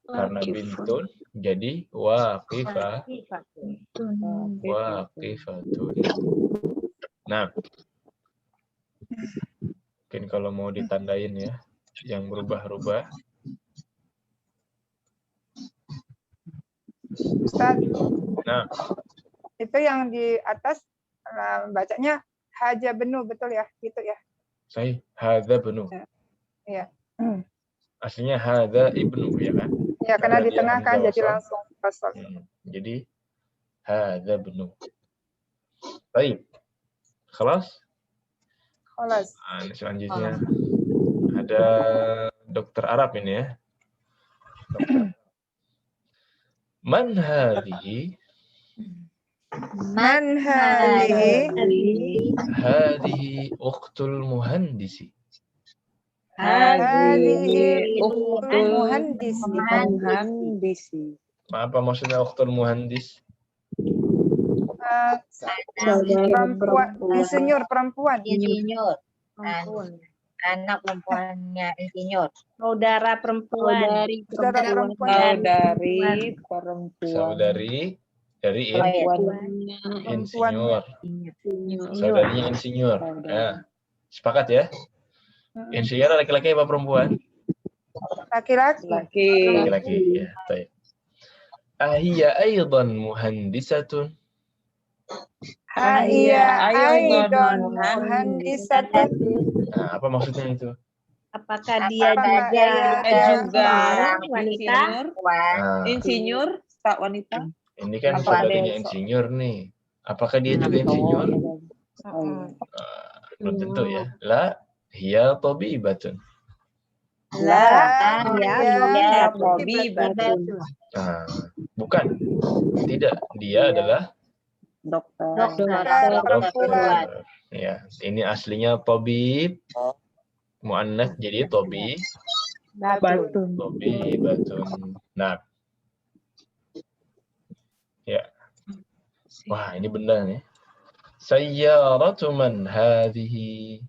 Speaker 3: Karena bintun jadi waqifah. Waqifatun. Nah, mungkin kalau mau ditandain ya, yang berubah-ubah.
Speaker 4: Ustaz,
Speaker 3: Nah,
Speaker 4: itu yang di atas bacanya haja benu, betul ya? Gitu ya?
Speaker 3: saya hadza benu.
Speaker 4: Iya.
Speaker 3: Aslinya hadza ibnu ya kan?
Speaker 4: Ya, karena di
Speaker 3: dia
Speaker 4: tengah kan
Speaker 3: hamzah
Speaker 4: jadi
Speaker 3: wasal.
Speaker 4: langsung wasal.
Speaker 3: Jadi hadza benu. Baik. Khalas?
Speaker 4: Khalas.
Speaker 3: Nah, ini selanjutnya ada dokter Arab ini ya. Dokter. Man hadhihi?
Speaker 4: Man hadhihi?
Speaker 3: Hadhihi ukhtul muhandisi.
Speaker 5: Hadhihi ukhtul
Speaker 4: muhandisi.
Speaker 3: Apa maksudnya ukhtul muhandis?
Speaker 4: Perempuan, insinyur perempuan.
Speaker 7: Insinyur. Anak perempuannya insinyur. Saudara perempuan.
Speaker 4: Saudara perempuan.
Speaker 3: Saudari dari insinyur. Saudarinya insinyur. Nah, sepakat ya? Insinyur laki-laki apa perempuan?
Speaker 4: Laki-laki.
Speaker 3: Laki-laki. Ya, baik. Ahiyya aidan muhandisatun.
Speaker 4: Ahiyya aidan muhandisatun.
Speaker 3: Nah, apa maksudnya itu?
Speaker 7: Apakah dia juga wanita?
Speaker 5: Insinyur tak wanita?
Speaker 3: Ini kan saudarinya insinyur nih. Apakah dia juga insinyur? Belum tentu ya. La hiya tabibatun.
Speaker 7: La hiya tabibatun.
Speaker 3: Nah, bukan. Tidak. Dia adalah
Speaker 7: dokter.
Speaker 3: Ya, ini aslinya tabib. Muannats jadi tabibatun. Nah. Ya. Wah, ini benar nih. Sayyaratu man hadhihi.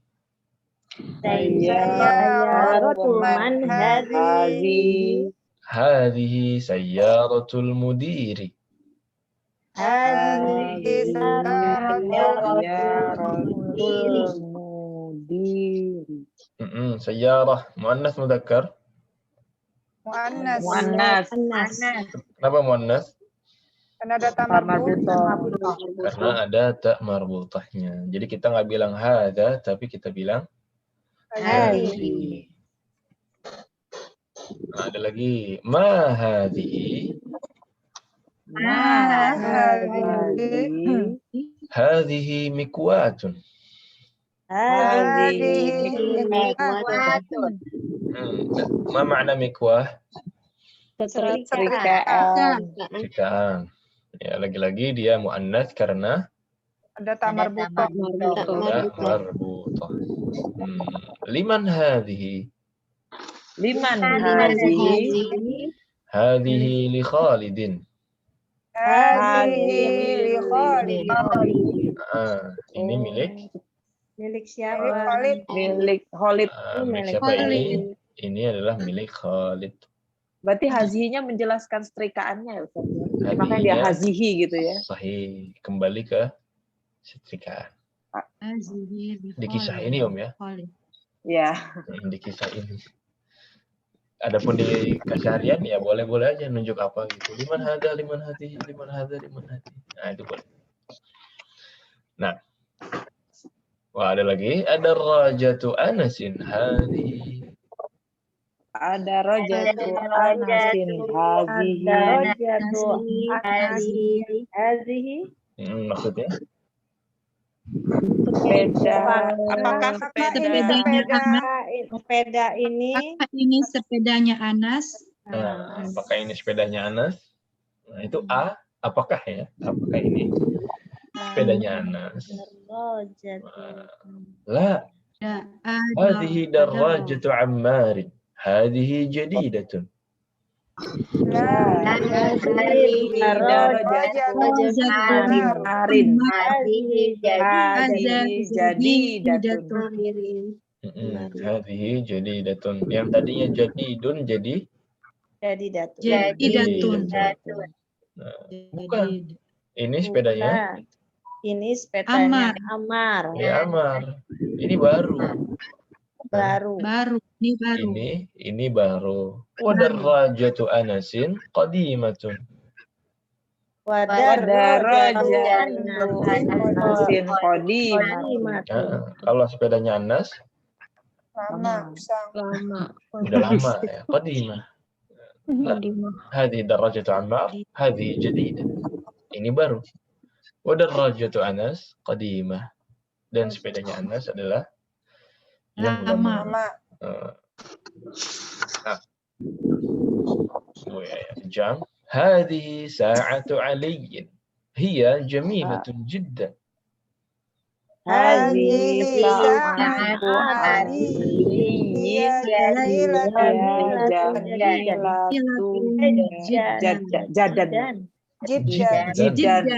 Speaker 7: Sayyaratu man hadhihi.
Speaker 3: Hadhihi sayyaratul mudiri.
Speaker 4: Hadhihi
Speaker 3: Sayyarah muannats mudzakkar.
Speaker 4: muannas.
Speaker 3: Kenapa muannats?
Speaker 4: Karena ada ta marbutah.
Speaker 3: Karena ada ta marbutahnya. Jadi kita nggak bilang hadza, tapi kita bilang hadhihi. Nah, ada lagi ma hadhihi. Hadhihi mikwatun. Ma makna mikwah? Setrikaan. Ya, lagi-lagi dia muannats karena
Speaker 4: ada ta marbutah.
Speaker 3: Liman hadhihi. Hadhihi li Khalidin.
Speaker 4: Hadhihi li Khalid.
Speaker 3: Ini milik
Speaker 7: siapa?
Speaker 5: Milik Khalid.
Speaker 3: Milik siapa ini? Ini adalah milik Khalid.
Speaker 5: Berarti hazihinya menjelaskan setrikaannya ya Ustaz. Makanya dia hazihi gitu ya.
Speaker 3: Sahih. Kembali ke setrikaan. Di kisah ini Om ya.
Speaker 5: Ya.
Speaker 3: Di kisah ini. Adapun di keseharian ya boleh-boleh aja nunjuk apa gitu. Liman hadza, liman hati, liman hadza, liman hati. Nah, itu boleh. Nah. Wah, ada lagi. Ada rajatu Anasin hadhihi.
Speaker 5: Ada rajatu Anasin hadhihi.
Speaker 3: Maksudnya?
Speaker 5: Sepeda. Apakah
Speaker 7: sepeda ini?
Speaker 10: Apakah ini sepedanya Anas?
Speaker 3: Nah, apakah ini sepedanya Anas? Nah, itu A. Apakah ya? Apakah ini sepedanya Anas? La. Hadhihi darrajatu Ammarin. Hadhihi jadidatun. Hadhihi jadidatun. Yang tadinya jadidun jadi
Speaker 7: Jadidatun.
Speaker 3: Nah, bukan. Ini sepedanya.
Speaker 5: Ini sepedanya Amar.
Speaker 3: Ya, Amar. Ini baru.
Speaker 10: Baru. Ini baru.
Speaker 3: Ini baru. Wadarrajatu Anasin qadimatun.
Speaker 5: Wadarrajatu Anasin qadimatun.
Speaker 3: Kalau sepedanya Anas
Speaker 4: Lama.
Speaker 3: udah lama ya, qadimah. Hadhihi darajatu Ammar, hadhihi jadida. Ini baru. Wadarrajatu Anas qadimah. Dan sepedanya Anas adalah yang lama. Jam. Hadhihi sa'atu Ali. Hiya jamilatun jiddan.
Speaker 5: Hadhihi sa'atu Ali. Hiya jamilatun jiddan.
Speaker 3: Jiddan.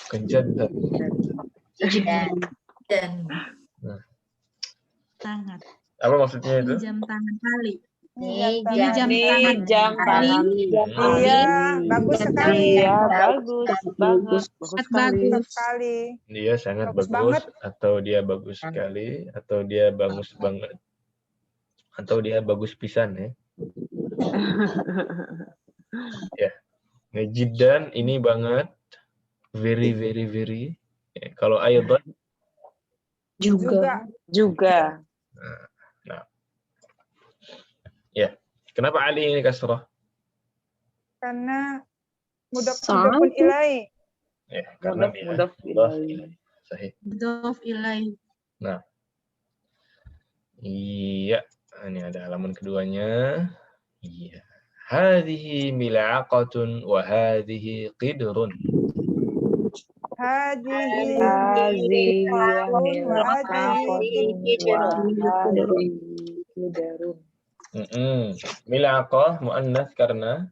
Speaker 3: Kejaddan.
Speaker 7: Sangat.
Speaker 3: Apa maksudnya itu?
Speaker 7: Jam tangan kali.
Speaker 5: Ini jam tangan.
Speaker 4: Iya, bagus sekali.
Speaker 5: Iya, bagus
Speaker 4: sekali.
Speaker 3: Dia sangat bagus atau dia bagus sekali, atau dia bagus banget, atau dia bagus pisan ya. Ya. Jiddan ini banget, very. Ya, kalau ayat
Speaker 5: juga.
Speaker 3: Nah. Ya. Kenapa Ali ini kasrah?
Speaker 4: Karena mudhaf ilai.
Speaker 3: Ya, karena dia
Speaker 5: mudhaf ilai.
Speaker 3: Sahih.
Speaker 7: Mudhaf ilai.
Speaker 3: Nah. Iya, ini ada halaman keduanya. Iya. Hadhihi mil'aqatun wa hadhihi qidrun.
Speaker 4: Hadhihi
Speaker 5: qidrun.
Speaker 3: Mil'aqah muannas karena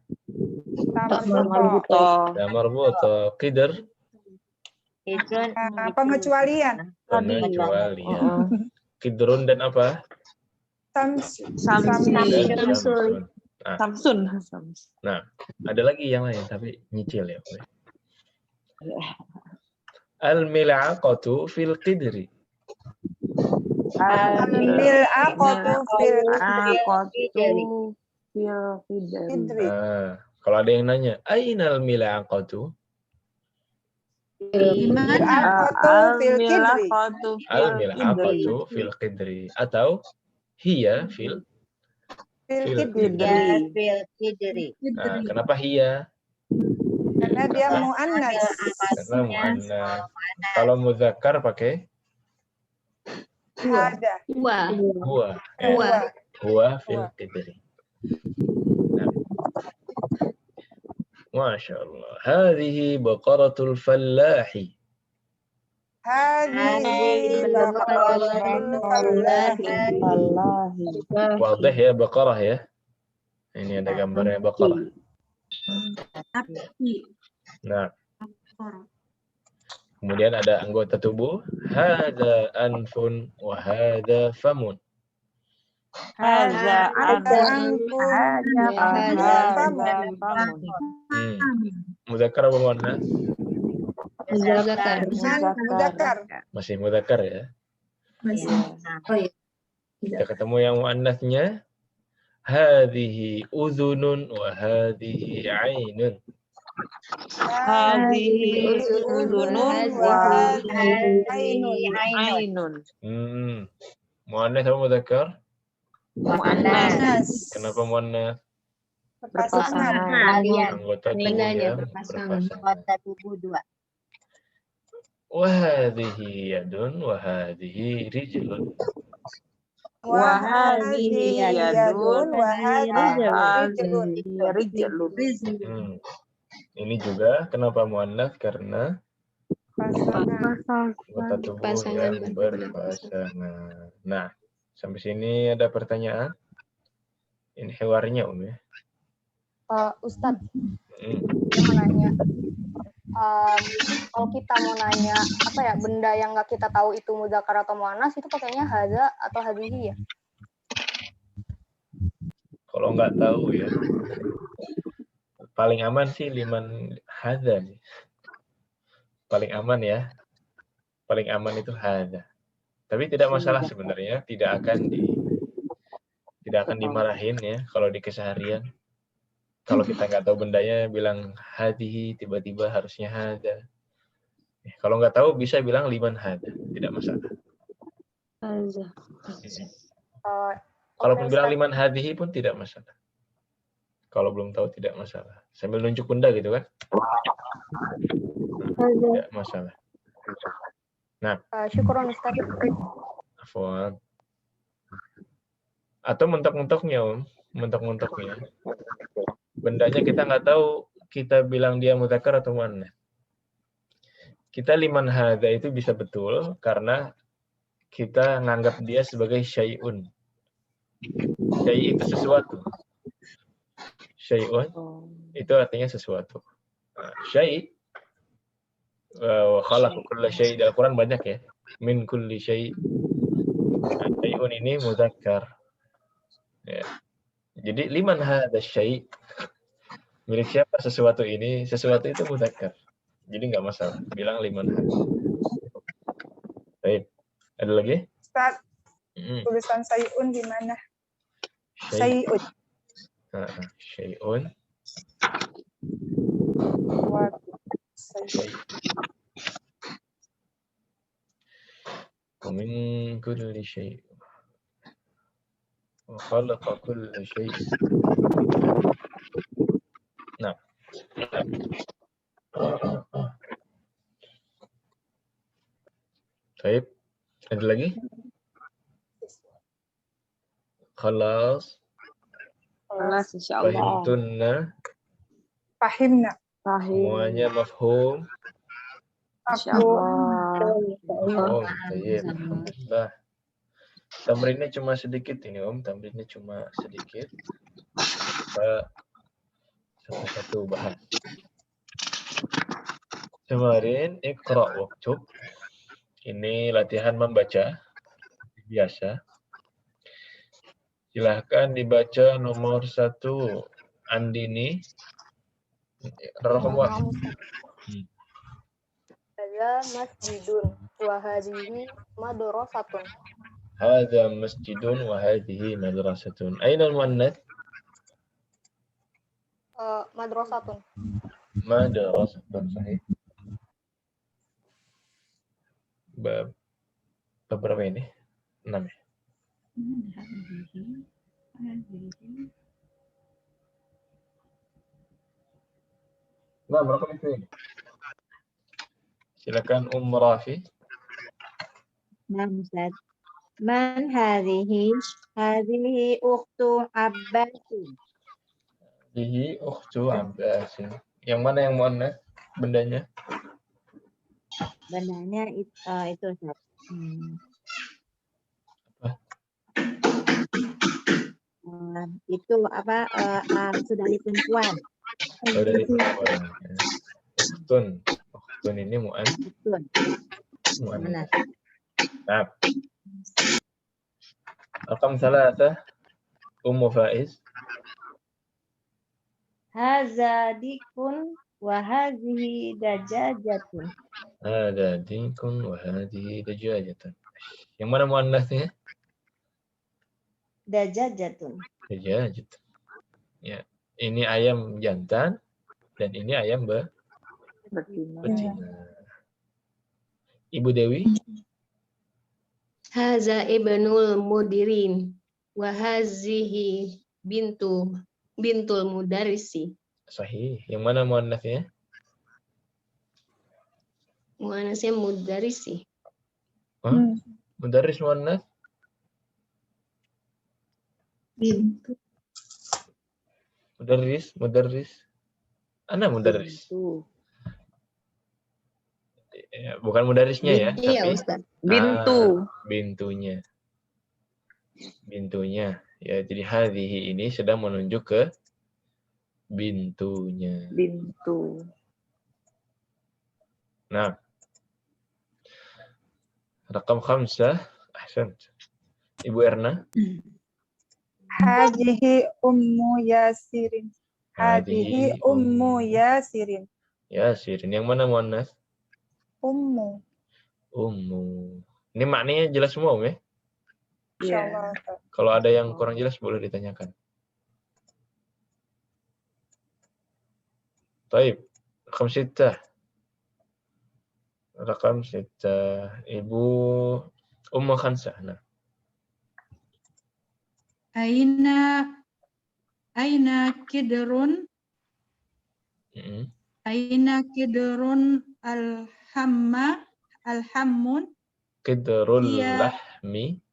Speaker 3: marbuta. Qidr
Speaker 4: pengecualian.
Speaker 3: Qidrun dan apa?
Speaker 5: Samsun.
Speaker 3: Nah, ada lagi yang lain tapi nyicil ya. Al-mil'aqatu fil qidri.
Speaker 4: Al-mil'aqatu fil qidri.
Speaker 3: Kalau ada yang nanya, ainal mil'aqatu? Al-mil'aqatu fil qidri atau hiya fil qidri. Nah, kenapa hiya?
Speaker 4: Karena dia muannas.
Speaker 3: Karena muannas. Kalau muzakkar pakai huwa fil qidri. Masya Allah. Hadhihi baqaratul fallahi. Wadah ya baqarah ya. Ini ada gambarnya baqarah. Nah. Kemudian ada anggota tubuh. Hada anfun wa hada famun.
Speaker 5: Hada anfun wa hada famun.
Speaker 3: Muzakkar apa muannas?
Speaker 4: Muzakkar.
Speaker 3: Masih muzakkar ya?
Speaker 7: Masih.
Speaker 3: Kita ketemu yang muannasnya. Hadhihi udhunun wa hadhihi ainun.
Speaker 5: Hadhihi udhunun wa hadhihi ainun.
Speaker 3: Muannas apa muzakkar?
Speaker 5: Muannas.
Speaker 3: Kenapa muannas?
Speaker 4: Berpasangan.
Speaker 3: Anggota tubuh dua. Wa hadhihi yadun wa hadhihi rijlun.
Speaker 5: Wa hadhihi yadun wa hadhihi rijlun.
Speaker 3: Ini juga kenapa muannas? Karena anggota tubuh yang berpasangan. Nah, sampai sini ada pertanyaan? Ini hewarnya ya.
Speaker 8: Ustadz, mau nanya. Kalau kita mau nanya apa ya, benda yang nggak kita tahu itu mudzakkar atau muannas, itu pakainya hadza atau hadhihi ya?
Speaker 3: Kalau nggak tahu ya, paling aman sih liman hadza. Paling aman ya. Paling aman itu hadza. Tapi tidak masalah sebenarnya, tidak akan dimarahin ya kalau di keseharian. Kalau kita nggak tahu bendanya, bilang hadhihi, tiba-tiba harusnya hadza. Kalau nggak tahu bisa bilang liman hadza, tidak masalah. Kalaupun bilang liman hadhihi pun tidak masalah. Kalau belum tahu tidak masalah. Sambil nunjuk benda gitu kan? Tidak masalah. Nah,
Speaker 8: syukuran Ustaz.
Speaker 3: Afwan. Atau mentok-mentoknya, mentok-mentoknya. Bendanya kita nggak tahu, kita bilang dia mudzakkar atau muannas. Kita liman hadza itu bisa betul karena kita nganggap dia sebagai syai'un. Syai' itu sesuatu. Syai'un itu artinya sesuatu. Syai' wa khalaqa kulla syai', di Al-Qur'an banyak ya. Min kulli syai'. Syai'un ini mudzakkar. Ya. Jadi liman hadza syai', milik siapa sesuatu ini? Sesuatu itu mudzakkar. Jadi nggak masalah bilang liman hadza. Baik. Ada lagi?
Speaker 4: Ustaz, tulisan syai'un di mana?
Speaker 3: Syai'un. Syai'un. ومن كل شيء وخلق كل شيء. Nah. Baik. Ada lagi? Khalas.
Speaker 5: Khalas insyaallah.
Speaker 3: Fahimtunna.
Speaker 4: Fahimna.
Speaker 3: Semuanya mafhum.
Speaker 5: Insyaallah.
Speaker 3: Oh, baik. Alhamdulillah. Tamrinnya cuma sedikit ini Om, tamrinnya cuma sedikit. Kita satu-satu bahas. Kemarin Iqra waktub. Ini latihan membaca biasa. Silahkan dibaca nomor 1 Andini. Raqam wahid.
Speaker 8: Hadza masjidun wa hadhihi madrasatun.
Speaker 3: Hadza masjidun wa hadhihi madrasatun. Aina al-muannath?
Speaker 8: Madrasatun.
Speaker 3: Madrasatun, sahih. Berapa ini? 6 ya? Nah, berapa ini? Silakan Rafi.
Speaker 10: Nah, Ustaz. Man hadhihi? Hadhihi ukhtu Abbasin.
Speaker 3: Hadhihi ukhtu Abbasin. Yang mana yang muannas bendanya?
Speaker 10: Bendanya itu Ustaz. Itu apa saudari perempuan.
Speaker 3: Saudari perempuan. Ukhtun ini muannas. Nah. Raqam 3 Ummu Faiz.
Speaker 10: Hadza dikun wa hadhihi dajajatun.
Speaker 3: Hadza dikun wa hadhihi dajajatun. Yang mana muannasnya?
Speaker 10: Dajajatun.
Speaker 3: Dajajatun. Ya, ini ayam jantan dan ini ayam betina. Ibu Dewi.
Speaker 2: Haza ibnul mudirin wa hazihi bintul mudarrisi.
Speaker 3: Sahih. Yang mana muannasnya?
Speaker 2: Muannasnya mudarrisi.
Speaker 3: Mudarris muannas?
Speaker 7: Bintu.
Speaker 3: Mudarris. Ana mudarris. Ya, bukan mudarrisnya ya,
Speaker 2: iya,
Speaker 3: tapi
Speaker 2: Ustaz.
Speaker 5: Bintunya.
Speaker 3: Bintunya. Ya, jadi hadhihi ini sedang menunjuk ke bintunya.
Speaker 5: Bintu.
Speaker 3: Nah, rakam 5. Ahsant. Ibu Erna.
Speaker 4: Hadihi ummu Yasirin. Hadihi ummu Yasirin.
Speaker 3: Yasirin. Yang mana muannas?
Speaker 4: Ummu.
Speaker 3: Ummu. Ini maknanya jelas semua, ya?
Speaker 4: Insyaallah.
Speaker 3: Kalau ada yang kurang jelas boleh ditanyakan. Baik. Rakam 6. Rakam 6. Ibu Ummu Khansah. Nah.
Speaker 11: Aina kidrun Aina kidrun alhammun
Speaker 3: Kidrul lahmi.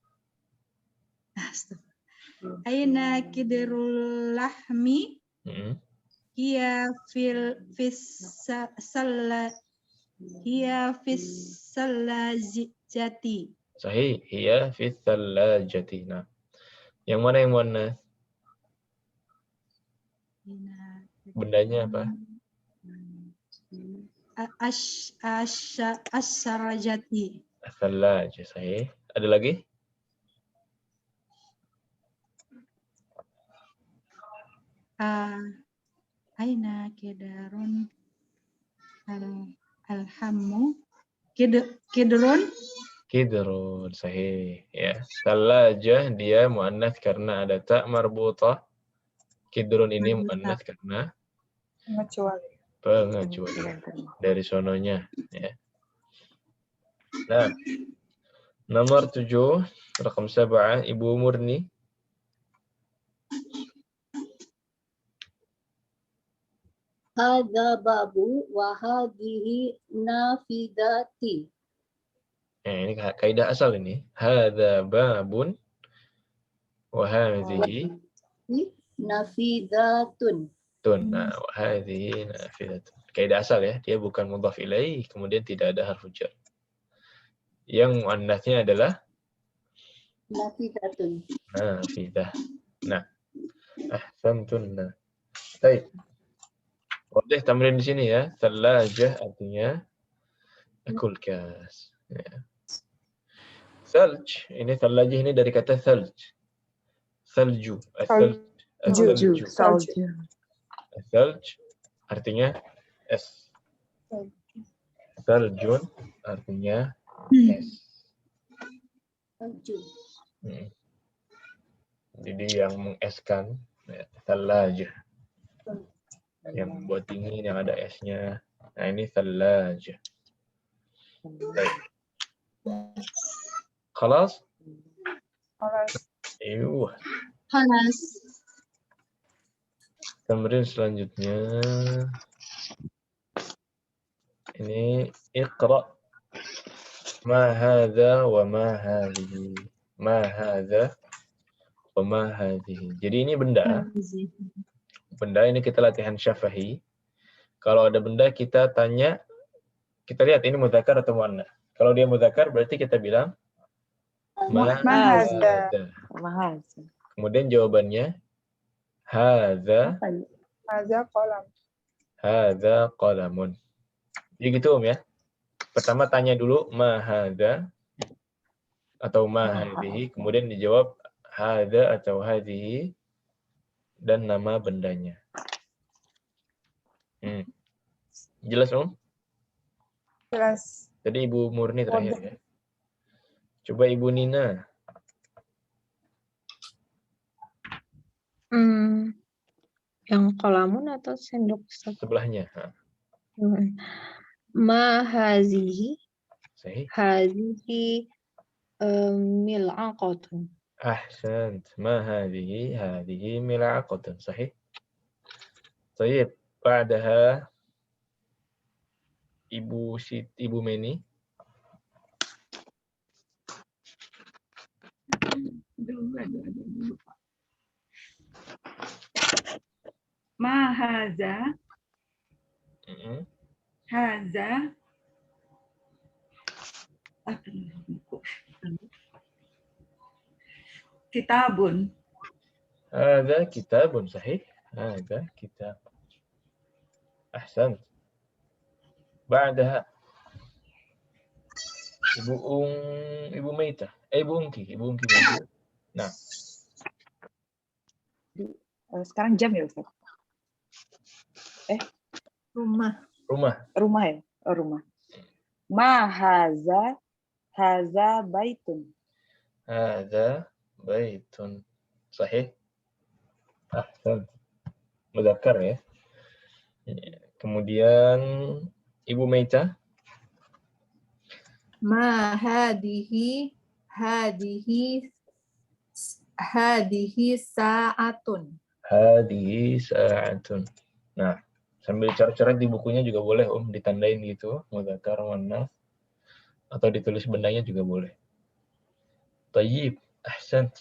Speaker 11: Aina kidrul lahmi hiya fis salajati.
Speaker 3: Sahih, hiya fis salajati. Nah. Yang mana yang muannas? Bendanya apa?
Speaker 11: As-sarajati.
Speaker 3: As-salaj, sahih. Ada lagi?
Speaker 11: Aina kidarun alhammu kidrun
Speaker 3: sahih. Ya. Salajah dia muannas karena ada ta marbutah. Kidrun ini muannas karena pengecualian dari sononya. Ya. Nah, nomor 7, rakam 7, Ibu Murni.
Speaker 6: Hadza babu wa hadhihi nafidati.
Speaker 3: Ini kaidah asal ini. Hadza babun wa hadhihi
Speaker 6: nafidatun.
Speaker 3: Nah, wa hadhihi nafidatun. Kaidah asal ya, dia bukan mudhaf ilaih, kemudian tidak ada harfu jar. Yang muannasnya adalah
Speaker 6: nafidatun.
Speaker 3: Nafidah. Nah, ahsantun. Baik. Boleh tamrin di sini ya. Thalajah artinya kulkas. Ya. Thalj, ini thalajah ini dari kata thalj. Thalju. Thalj artinya es. Thaljun artinya es. Jadi yang mengeskan, ya, thalajah. Yang membuat dingin, yang ada esnya. Nah, ini thalajah. Baik. Khalas? Iya.
Speaker 6: Khalas.
Speaker 3: Tamrin selanjutnya. Ini iqra. Ma hadza wa ma hadhihi. Ma hadza wa ma hadhihi. Jadi ini benda. Benda ini kita latihan syafahi. Kalau ada benda kita tanya, kita lihat ini mudzakkar atau muannats. Kalau dia mudzakkar berarti kita bilang ma hadza. Kemudian jawabannya hadza
Speaker 4: qalam.
Speaker 3: Hadza qalamun. Jadi gitu ya. Pertama tanya dulu ma hadza atau ma hadhihi, kemudian dijawab hadza atau hadhihi dan nama bendanya. Jelas, Om?
Speaker 4: Jelas.
Speaker 3: Tadi Ibu Murni terakhir ya. Coba Ibu Nina.
Speaker 12: Yang kolamun atau sendok?
Speaker 3: Sebelahnya.
Speaker 12: Ma hazihi.
Speaker 3: Sahih.
Speaker 12: Hazihi mil'aqatun.
Speaker 3: Ahsant. Ma hadhihi mil'aqatun. Sahih. Baik. Ba'daha Ibu Meni.
Speaker 9: Ma haza. Haza. Kitabun.
Speaker 3: Hadza kitabun sahih. Hadza kitab. Ahsan. Ba'daha Ibu Maita. Ibu Ungki maju. Nah,
Speaker 5: Sekarang jam ya Ustaz?
Speaker 10: Rumah.
Speaker 5: Rumah ya? Oh, rumah. Ma haza baitun.
Speaker 3: hadza baitun. Sahih. Ahsan. Mudzakkar ya. Kemudian Ibu Maita.
Speaker 13: Ma hadihi sa'atun.
Speaker 3: Hadihi sa'atun. Nah, sambil coret-coret di bukunya juga boleh ditandain gitu, mudzakkar muannats, atau ditulis bendanya juga boleh. Thayyib, ahsan.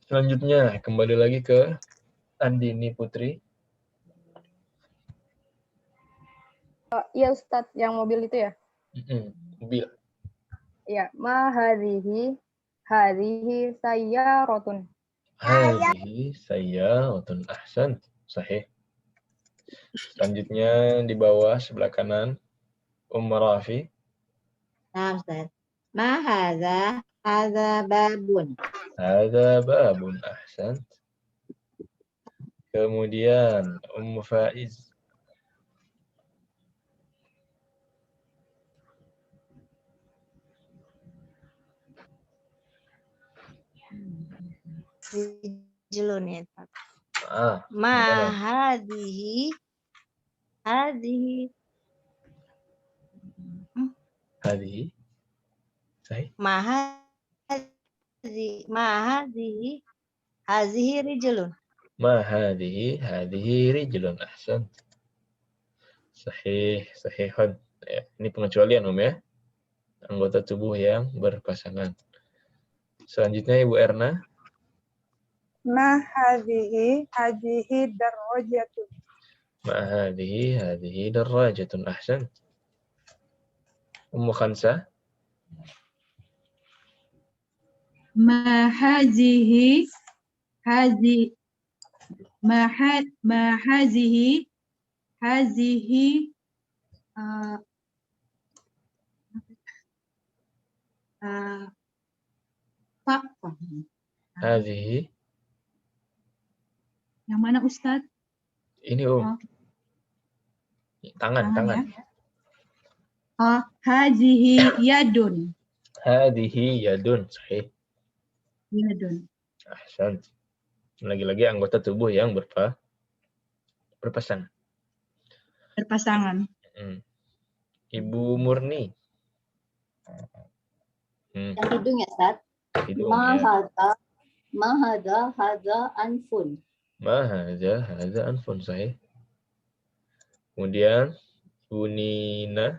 Speaker 3: Selanjutnya kembali lagi ke Andini Putri.
Speaker 8: Iya Ustadz, yang mobil itu ya?
Speaker 3: Mobil.
Speaker 8: Iya, ma hadhihi sayyaratun.
Speaker 3: Hadhihi sayyaratun. Ahsan. Sahih. Selanjutnya di bawah sebelah kanan Rafi.
Speaker 10: Nah, Ustaz. Ma hadza babun.
Speaker 3: Hadza babun. Ahsan. Kemudian Faiz.
Speaker 10: Rijlun ya.
Speaker 3: Ma
Speaker 10: hadhihi
Speaker 3: Sahih.
Speaker 10: Hazihi rijlun.
Speaker 3: Ma hadhihi rijlun. Ahsan. Sahihun. Ya, ini pengecualian ya. Anggota tubuh yang berpasangan. Selanjutnya Ibu Erna.
Speaker 4: Ma hadhihi darajatun.
Speaker 3: Ma hadhihi darajatun. Ahsan. Ummu Khansa.
Speaker 11: Ma hazihi
Speaker 3: Hadhihi.
Speaker 11: Yang mana Ustadz?
Speaker 3: Ini tangan.
Speaker 11: Ya. Hazihi yadun.
Speaker 3: Hadhihi yadun. Sahih.
Speaker 11: Yadun.
Speaker 3: Ahsan. Lagi-lagi anggota tubuh yang berpasangan. Ibu Murni.
Speaker 6: Yang hidung ya, Ustaz?
Speaker 3: Hidung,
Speaker 6: Hadza anfun.
Speaker 3: Hadza anfun. Sahih. Kemudian Ibu Nina.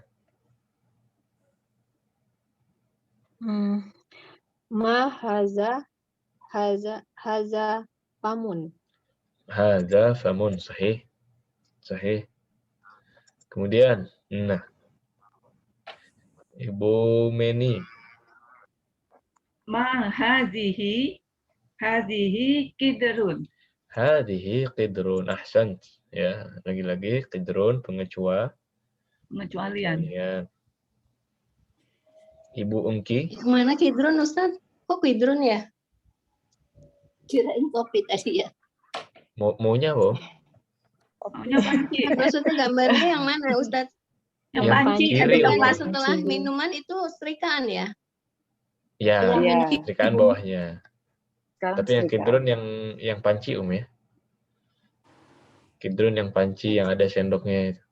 Speaker 12: Haza famun.
Speaker 3: Hadza famun. Sahih. Kemudian Ibu Meni.
Speaker 9: Ma hadhihi qidrun.
Speaker 3: Hadhihi qidrun. Ahsan. Ya, lagi-lagi qidrun pengecualian. Ibu Ungki.
Speaker 6: Mana kidrun, Ustaz? Kok kidrun ya? Kirain kopi tadi ya.
Speaker 3: Maunya apa?
Speaker 9: Maunya panci.
Speaker 6: Maksudnya gambarnya yang mana, Ustaz?
Speaker 9: Yang panci.
Speaker 6: Setelah minuman itu setrikaan ya?
Speaker 3: Ya, setrikaan bawahnya.
Speaker 5: Sekarang
Speaker 3: tapi yang kidrun yang panci ya. Kidrun yang panci yang ada sendoknya itu.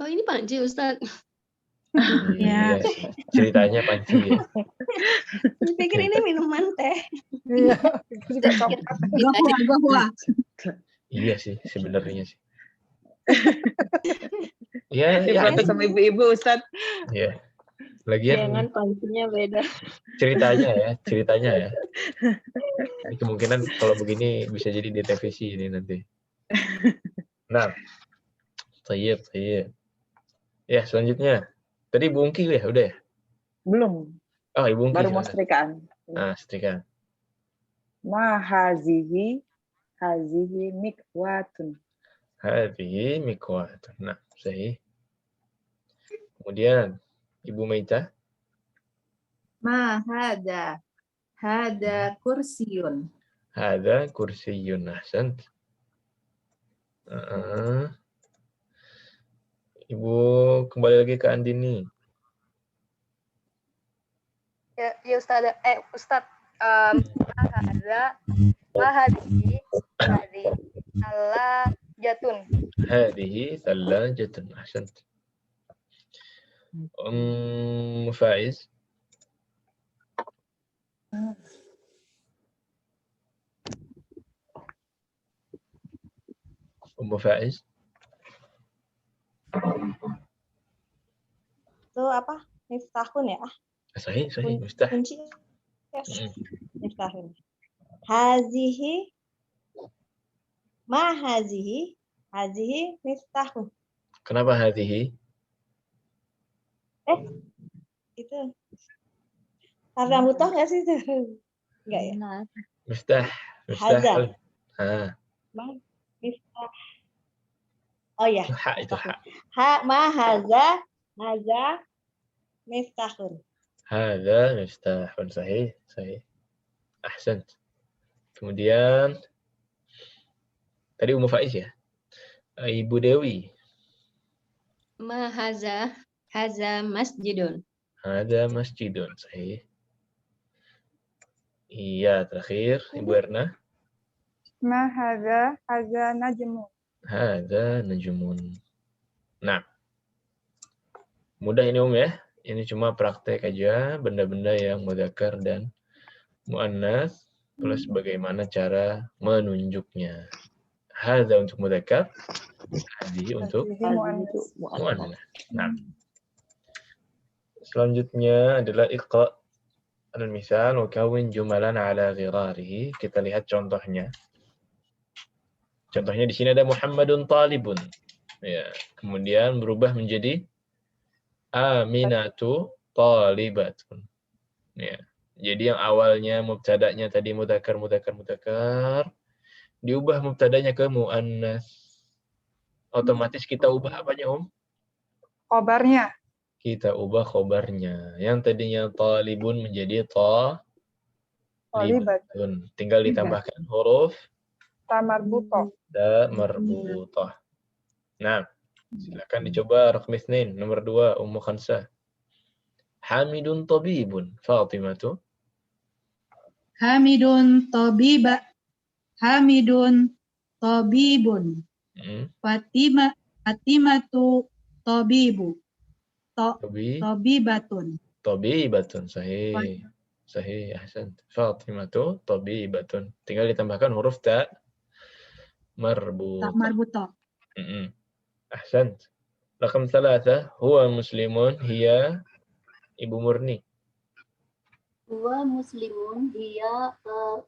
Speaker 6: Oh, ini panci, Ustaz.
Speaker 3: Iya, ceritanya panci ya.
Speaker 6: Saya pikir ini minuman teh.
Speaker 3: Iya sih, sebenarnya sih. Iya,
Speaker 5: diprotes sama ibu-ibu, Ustaz.
Speaker 3: Iya. Lagian
Speaker 12: Jangan pancinya beda.
Speaker 3: Ceritanya ya. Ini kemungkinan kalau begini bisa jadi di televisi ini nanti. Nah, Tayyib. Ya, selanjutnya. Tadi Ibu Ungki ya, udah ya?
Speaker 5: Belum.
Speaker 3: Oh, Ibu Ungki.
Speaker 5: Baru mau setrikaan.
Speaker 3: Nah, setrika.
Speaker 5: Ma hazihi mikwatun.
Speaker 3: Hadhihi mikwatun. Nah, sahih. Kemudian Ibu Maita.
Speaker 13: Ma hada kursiyun.
Speaker 3: Hada kursiyun. Ahsant. Ibu kembali lagi ke Andini.
Speaker 8: Ya Ustaz. Ustaz. Hadhihi salajatun.
Speaker 3: Hadhihi salajatun. Ahsant. Faiz. Faiz.
Speaker 12: Itu apa? Miftahun ya?
Speaker 3: Sahih, miftah.
Speaker 12: Kunci. Miftahun. Hazihi. Ma hazihi. Hazihi miftahun.
Speaker 3: Kenapa hadhihi?
Speaker 12: Itu. Karena butuh nggak sih itu? Enggak ya?
Speaker 3: Miftah.
Speaker 12: Haza.
Speaker 3: Miftah.
Speaker 12: Oh ya.
Speaker 3: Itu ha.
Speaker 12: Ma haza miftahun.
Speaker 3: Hadza miftahun. Sahih. Ahsant. Kemudian tadi Faiz ya. Ibu Dewi.
Speaker 2: Ma haza masjidun.
Speaker 3: Hadza masjidun. Sahih. Iya, terakhir Ibu Erna.
Speaker 4: Ma hadza najmun.
Speaker 3: Hadza najmun. Nah. Mudah ini ya. Ini cuma praktek aja, benda-benda yang mudzakkar dan muannas plus bagaimana cara menunjuknya. Hadza untuk mudzakkar, hadhihi untuk muannas. Nah. Selanjutnya adalah iqra al-misal wa kawin jumalan ala ghirarihi. Kita lihat contohnya. Contohnya di sini ada Muhammadun talibun. Ya, kemudian berubah menjadi Aminatu talibatun. Ya. Jadi yang awalnya mubtada'nya tadi mudzakkar diubah mubtada'nya ke muannas. Otomatis kita ubah apanya,
Speaker 4: Khobarnya.
Speaker 3: Kita ubah khobarnya. Yang tadinya talibun menjadi talibatun. Tinggal ditambahkan huruf
Speaker 4: ta marbutoh.
Speaker 3: Nah, silakan dicoba rakam 2 nomor 2 Ummu Khansah. Hamidun tabibun. Fatimatu.
Speaker 11: Hamidun tabibun. Fatimatu tabibu. Tabibatun.
Speaker 3: Tabibatun. Sahih. Ahsan. Fatimatu tabibatun. Tinggal ditambahkan huruf ta marbutoh. Ahsan. Rakam 3 huwa muslimun hiya Ibu Murni.
Speaker 6: Huwa muslimun hiya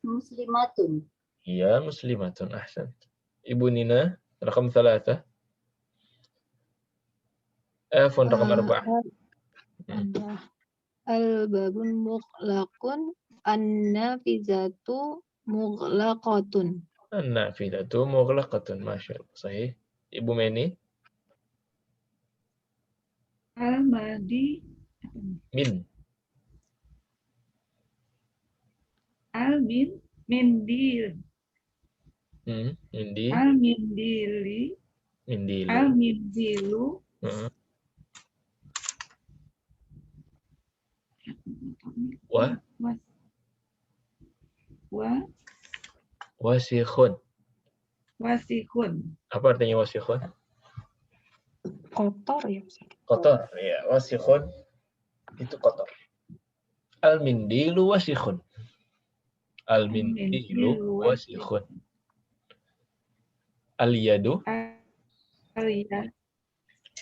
Speaker 6: muslimatun.
Speaker 3: Hiya muslimatun. Ahsan. Ibu Nina rakam 3. Rakam 4.
Speaker 12: Al-babun mughlaqun an-nafizatu mughlaqatun.
Speaker 3: An-nafizatu mughlaqatun. Masyaallah. Sahih. Ibu Meni.
Speaker 9: Al-madi
Speaker 3: Min.
Speaker 9: Al-mindil.
Speaker 3: Mindi.
Speaker 9: Al-mindili.
Speaker 3: Mindilu.
Speaker 9: Al-mindilu.
Speaker 3: Wasikhun. Apa artinya wasikhun?
Speaker 12: Kotor ya.
Speaker 3: Kotor. Ya, wasikhun itu kotor. Al-mindilu wasikhun. Al-mindilu wasikhun. Al-yadu.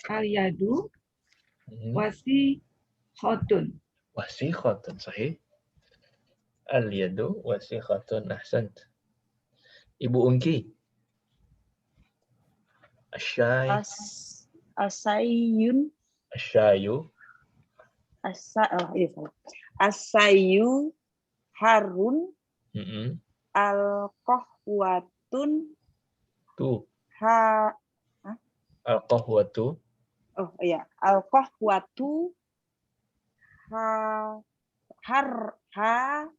Speaker 9: Al-yadu wasikhotun.
Speaker 3: Wasikhotun, sahih. Al-yadu wasikhotun. Ahsant. Ibu Ungki. Asyai.
Speaker 5: Asayun.
Speaker 3: Asyayu.
Speaker 5: Asayu harun,
Speaker 3: Mm-mm.
Speaker 5: al-qahwatun,
Speaker 3: Tuh,
Speaker 5: ha,
Speaker 3: al-qahwatu.
Speaker 5: oh iya, al-qahwatu, ha,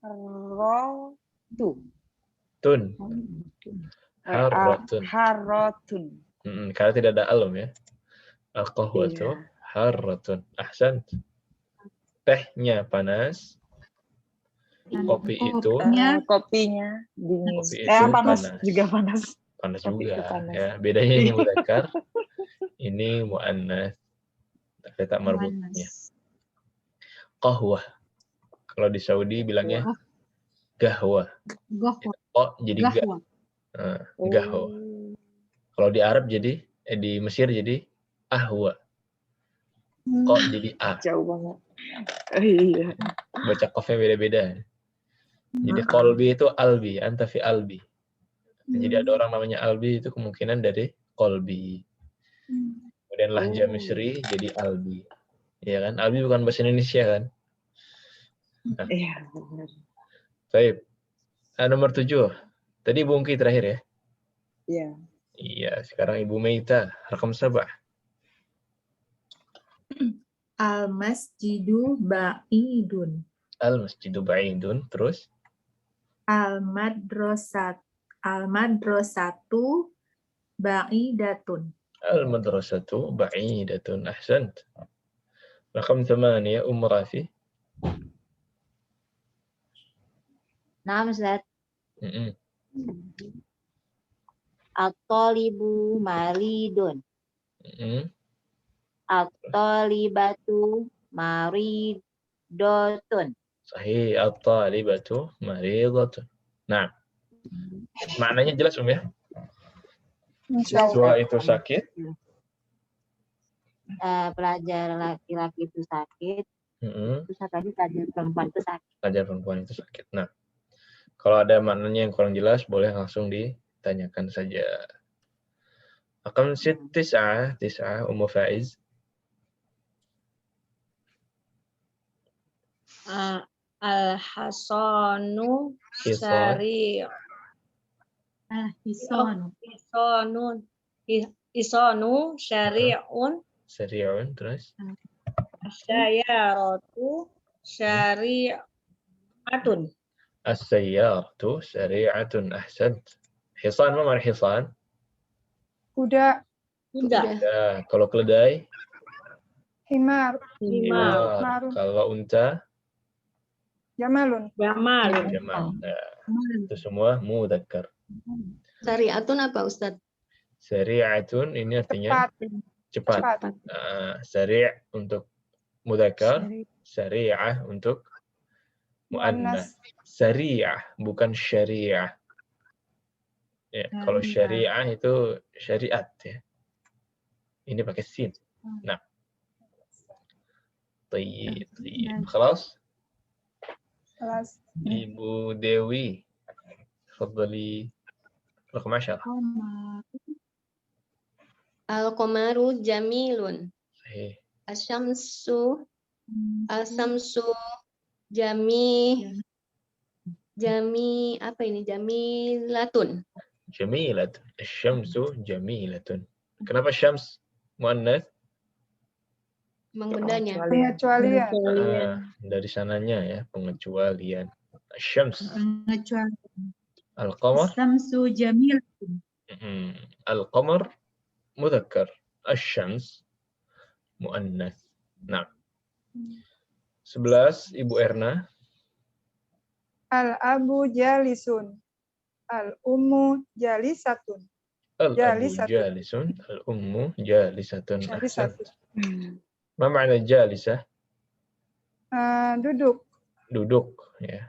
Speaker 5: harrotu,
Speaker 3: Tun. Harratun.
Speaker 5: harrotun.
Speaker 3: Karena tidak ada alam ya. Al-qahwatu
Speaker 5: Iya.
Speaker 3: harratun. Ahsan. Tehnya panas. Kopi itu
Speaker 5: Kopinya dingin.
Speaker 3: Kopi itu
Speaker 5: Panas
Speaker 3: panas.
Speaker 5: juga panas.
Speaker 3: Panas
Speaker 5: Kopi itu
Speaker 3: juga
Speaker 5: panas.
Speaker 3: ya. Bedanya ini mudzakkar, ini muannas. Ada tak marbutnya. Qahwah. Kalau di Saudi bilangnya gahwa. Oh, jadi gah. Gahwa. Kalau di Arab jadi di Mesir jadi ahwa. Kok jadi a.
Speaker 5: Jauh banget. Iya.
Speaker 3: Baca qafnya beda-beda. Jadi qalbi itu albi, anta fi albi. Jadi ada orang namanya albi itu kemungkinan dari qalbi. Kemudian lahja Misri jadi albi. Iya kan? Albi bukan bahasa Indonesia kan? Nah.
Speaker 5: Iya, benar.
Speaker 3: Baik. Nomor 7. Tadi Ibu Ungki terakhir ya?
Speaker 5: Iya.
Speaker 3: Iya, sekarang Ibu Meita, rakam 7.
Speaker 13: Al-masjidu ba'idun.
Speaker 3: Al-masjidu ba'idun, terus?
Speaker 13: Al-madrasatu ba'idatun.
Speaker 3: Al-madrasatu ba'idatun. Ahsant. Rakam 8, Rafi.
Speaker 10: Naam, Ustaz.
Speaker 3: Mm-mm.
Speaker 10: At-talibu maridun.
Speaker 3: Mm-mm.
Speaker 10: At-talibatu maridotun.
Speaker 3: Sahih, at-talibatu maridatun. Nah, maknanya jelas ya? Siswa itu sakit.
Speaker 10: Pelajar laki-laki itu sakit. Terus tadi pelajar perempuan itu sakit.
Speaker 3: Pelajar perempuan itu sakit. Nah, kalau ada maknanya yang kurang jelas, boleh langsung ditanyakan saja. Akan tis'ah, Ummu Faiz.
Speaker 12: Al-hasanu syari' Isonu syari'un
Speaker 3: terus
Speaker 12: Asyayaratu syari'atun.
Speaker 3: As-sayyaratu syari'atun. Ahsant. Hisan, apa makna hisan?
Speaker 4: Kuda.
Speaker 3: Kuda. Kalau keledai?
Speaker 4: Himar.
Speaker 3: Kalau unta?
Speaker 4: Jamalun.
Speaker 3: Jamal. Nah, itu semua mudzakkar.
Speaker 2: Syari'atun apa, Ustaz?
Speaker 3: Syari'atun ini artinya cepat. Syari' untuk mudzakkar, syari'ah untuk muannas. Syari'ah bukan syari'ah. Ya, kalau syari'ah itu syariat ya. Ini pakai sin. Nah. Tayyib. Khalas?
Speaker 4: Kelas.
Speaker 3: Ibu Dewi, tafadhali. Rakam 10.
Speaker 2: Al-qamaru jamilun.
Speaker 3: Sahih.
Speaker 2: Asyamsu jami apa ini? Jamilatun.
Speaker 3: Jamilatun. Asyamsu jamilatun. Kenapa syams muannas?
Speaker 2: Mengendanya.
Speaker 4: Pengecualian.
Speaker 3: Dari sananya ya, pengecualian. Asyams. Al-qamar.
Speaker 11: Asyamsu jamilatun.
Speaker 3: Al-qamar mudzakkar. Asyams muannas. Nah. 11 Ibu Erna.
Speaker 4: Al-abu jalisun. Al-ummu jalisatun.
Speaker 3: Al-abu jalisun. Al-ummu jalisatun. Ma makna jalisah?
Speaker 4: Duduk.
Speaker 3: Duduk ya.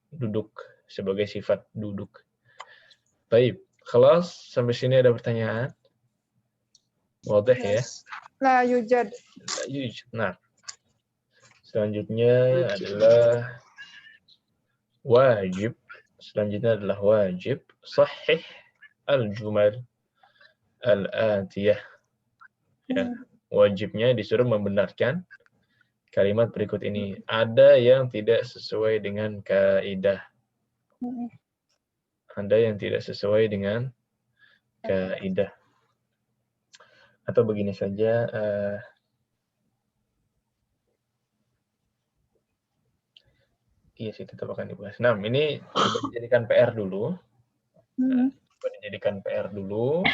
Speaker 3: Duduk sebagai sifat duduk. Baik, kelas sampai sini ada pertanyaan? Wadah ya?
Speaker 4: La yujad.
Speaker 3: Nah, selanjutnya adalah wajib. Selanjutnya adalah wajib sahih al-jumal al-atiyah. Ya, wajibnya disuruh membenarkan kalimat berikut ini. Ada yang tidak sesuai dengan kaidah. Ada yang tidak sesuai dengan kaidah. Atau begini saja, iya sih tetap akan dibahas. Nah, ini coba dijadikan PR dulu. Coba dijadikan PR dulu.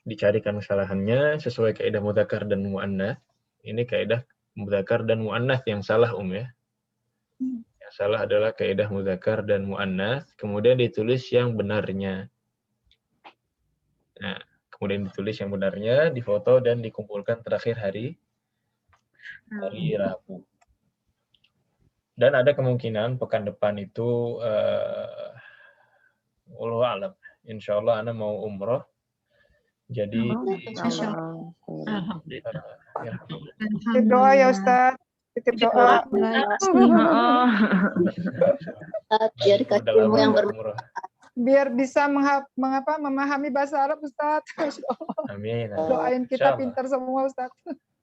Speaker 3: Dicarikan kesalahannya sesuai kaidah mudzakkar dan muannats. Ini kaidah mudzakkar dan muannats yang salah ya. Yang salah adalah kaidah mudzakkar dan muannats, kemudian ditulis yang benarnya. Nah, kemudian ditulis yang benarnya, difoto dan dikumpulkan terakhir hari Rabu. Dan ada kemungkinan pekan depan itu wallahu a'lam. Insyaallah ana mau umroh. Jadi
Speaker 4: titip doa ya Ustaz. Titip doa.
Speaker 6: Biar dikasih ilmu yang bermanfaat.
Speaker 4: Biar bisa memahami bahasa Arab Ustaz.
Speaker 3: Amin.
Speaker 4: Doain kita pintar semua Ustaz.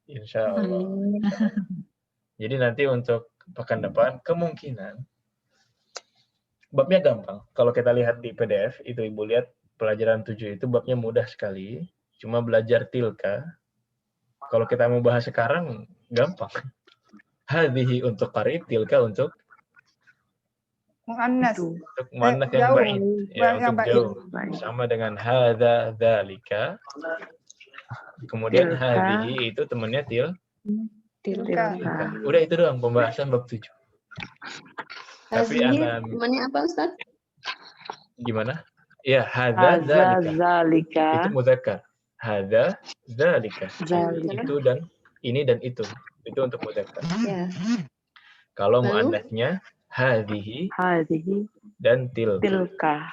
Speaker 3: Insya Allah. Jadi nanti untuk pekan depan kemungkinan babnya gampang. Kalau kita lihat di PDF itu Ibu lihat pelajaran 7 itu babnya mudah sekali. Cuma belajar tilka. Kalau kita mau bahas sekarang gampang. Hadhihi untuk qarib, tilka untuk
Speaker 4: muannas.
Speaker 3: Untuk muannas yang ba'id. Ya, untuk jauh. Sama dengan hadza, dzalika. Kemudian hadhihi itu temannya tilka. Udah itu doang pembahasan bab 7. Tapi
Speaker 2: temannya apa Ustaz?
Speaker 3: Gimana? Ya, hadza, dzalika. Itu mudzakkar. Hadza, dzalika. Itu dan ini dan itu. Itu untuk mudzakkar.
Speaker 2: Ya.
Speaker 3: Kalau muannasnya hadhihi dan tilka.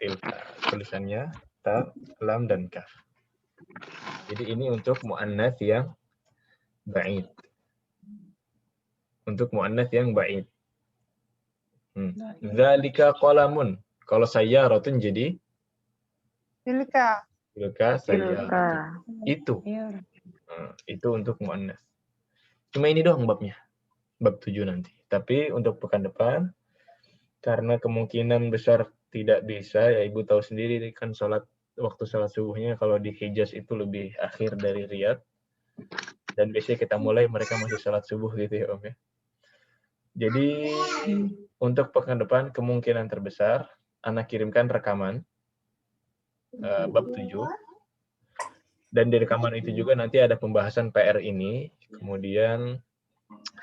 Speaker 3: Tilka. Tulisannya ta, lam dan kaf. Jadi ini untuk muannas yang ba'id. Untuk muannas yang ba'id. Dzalika qalamun. Kalau sayyaratun jadi
Speaker 4: tilka.
Speaker 3: Tilka sayyaratun. Itu. Itu untuk muannas. Cuma ini doang babnya. Bab 7 nanti. Tapi untuk pekan depan karena kemungkinan besar tidak bisa, ya Ibu tahu sendiri kan waktu sholat subuhnya kalau di Hijaz itu lebih akhir dari Riyadh. Dan biasanya kita mulai mereka masih sholat subuh gitu ya Om ya. Jadi untuk pekan depan kemungkinan terbesar Anak kirimkan rekaman bab 7. Dan di rekaman itu juga nanti ada pembahasan PR ini. Kemudian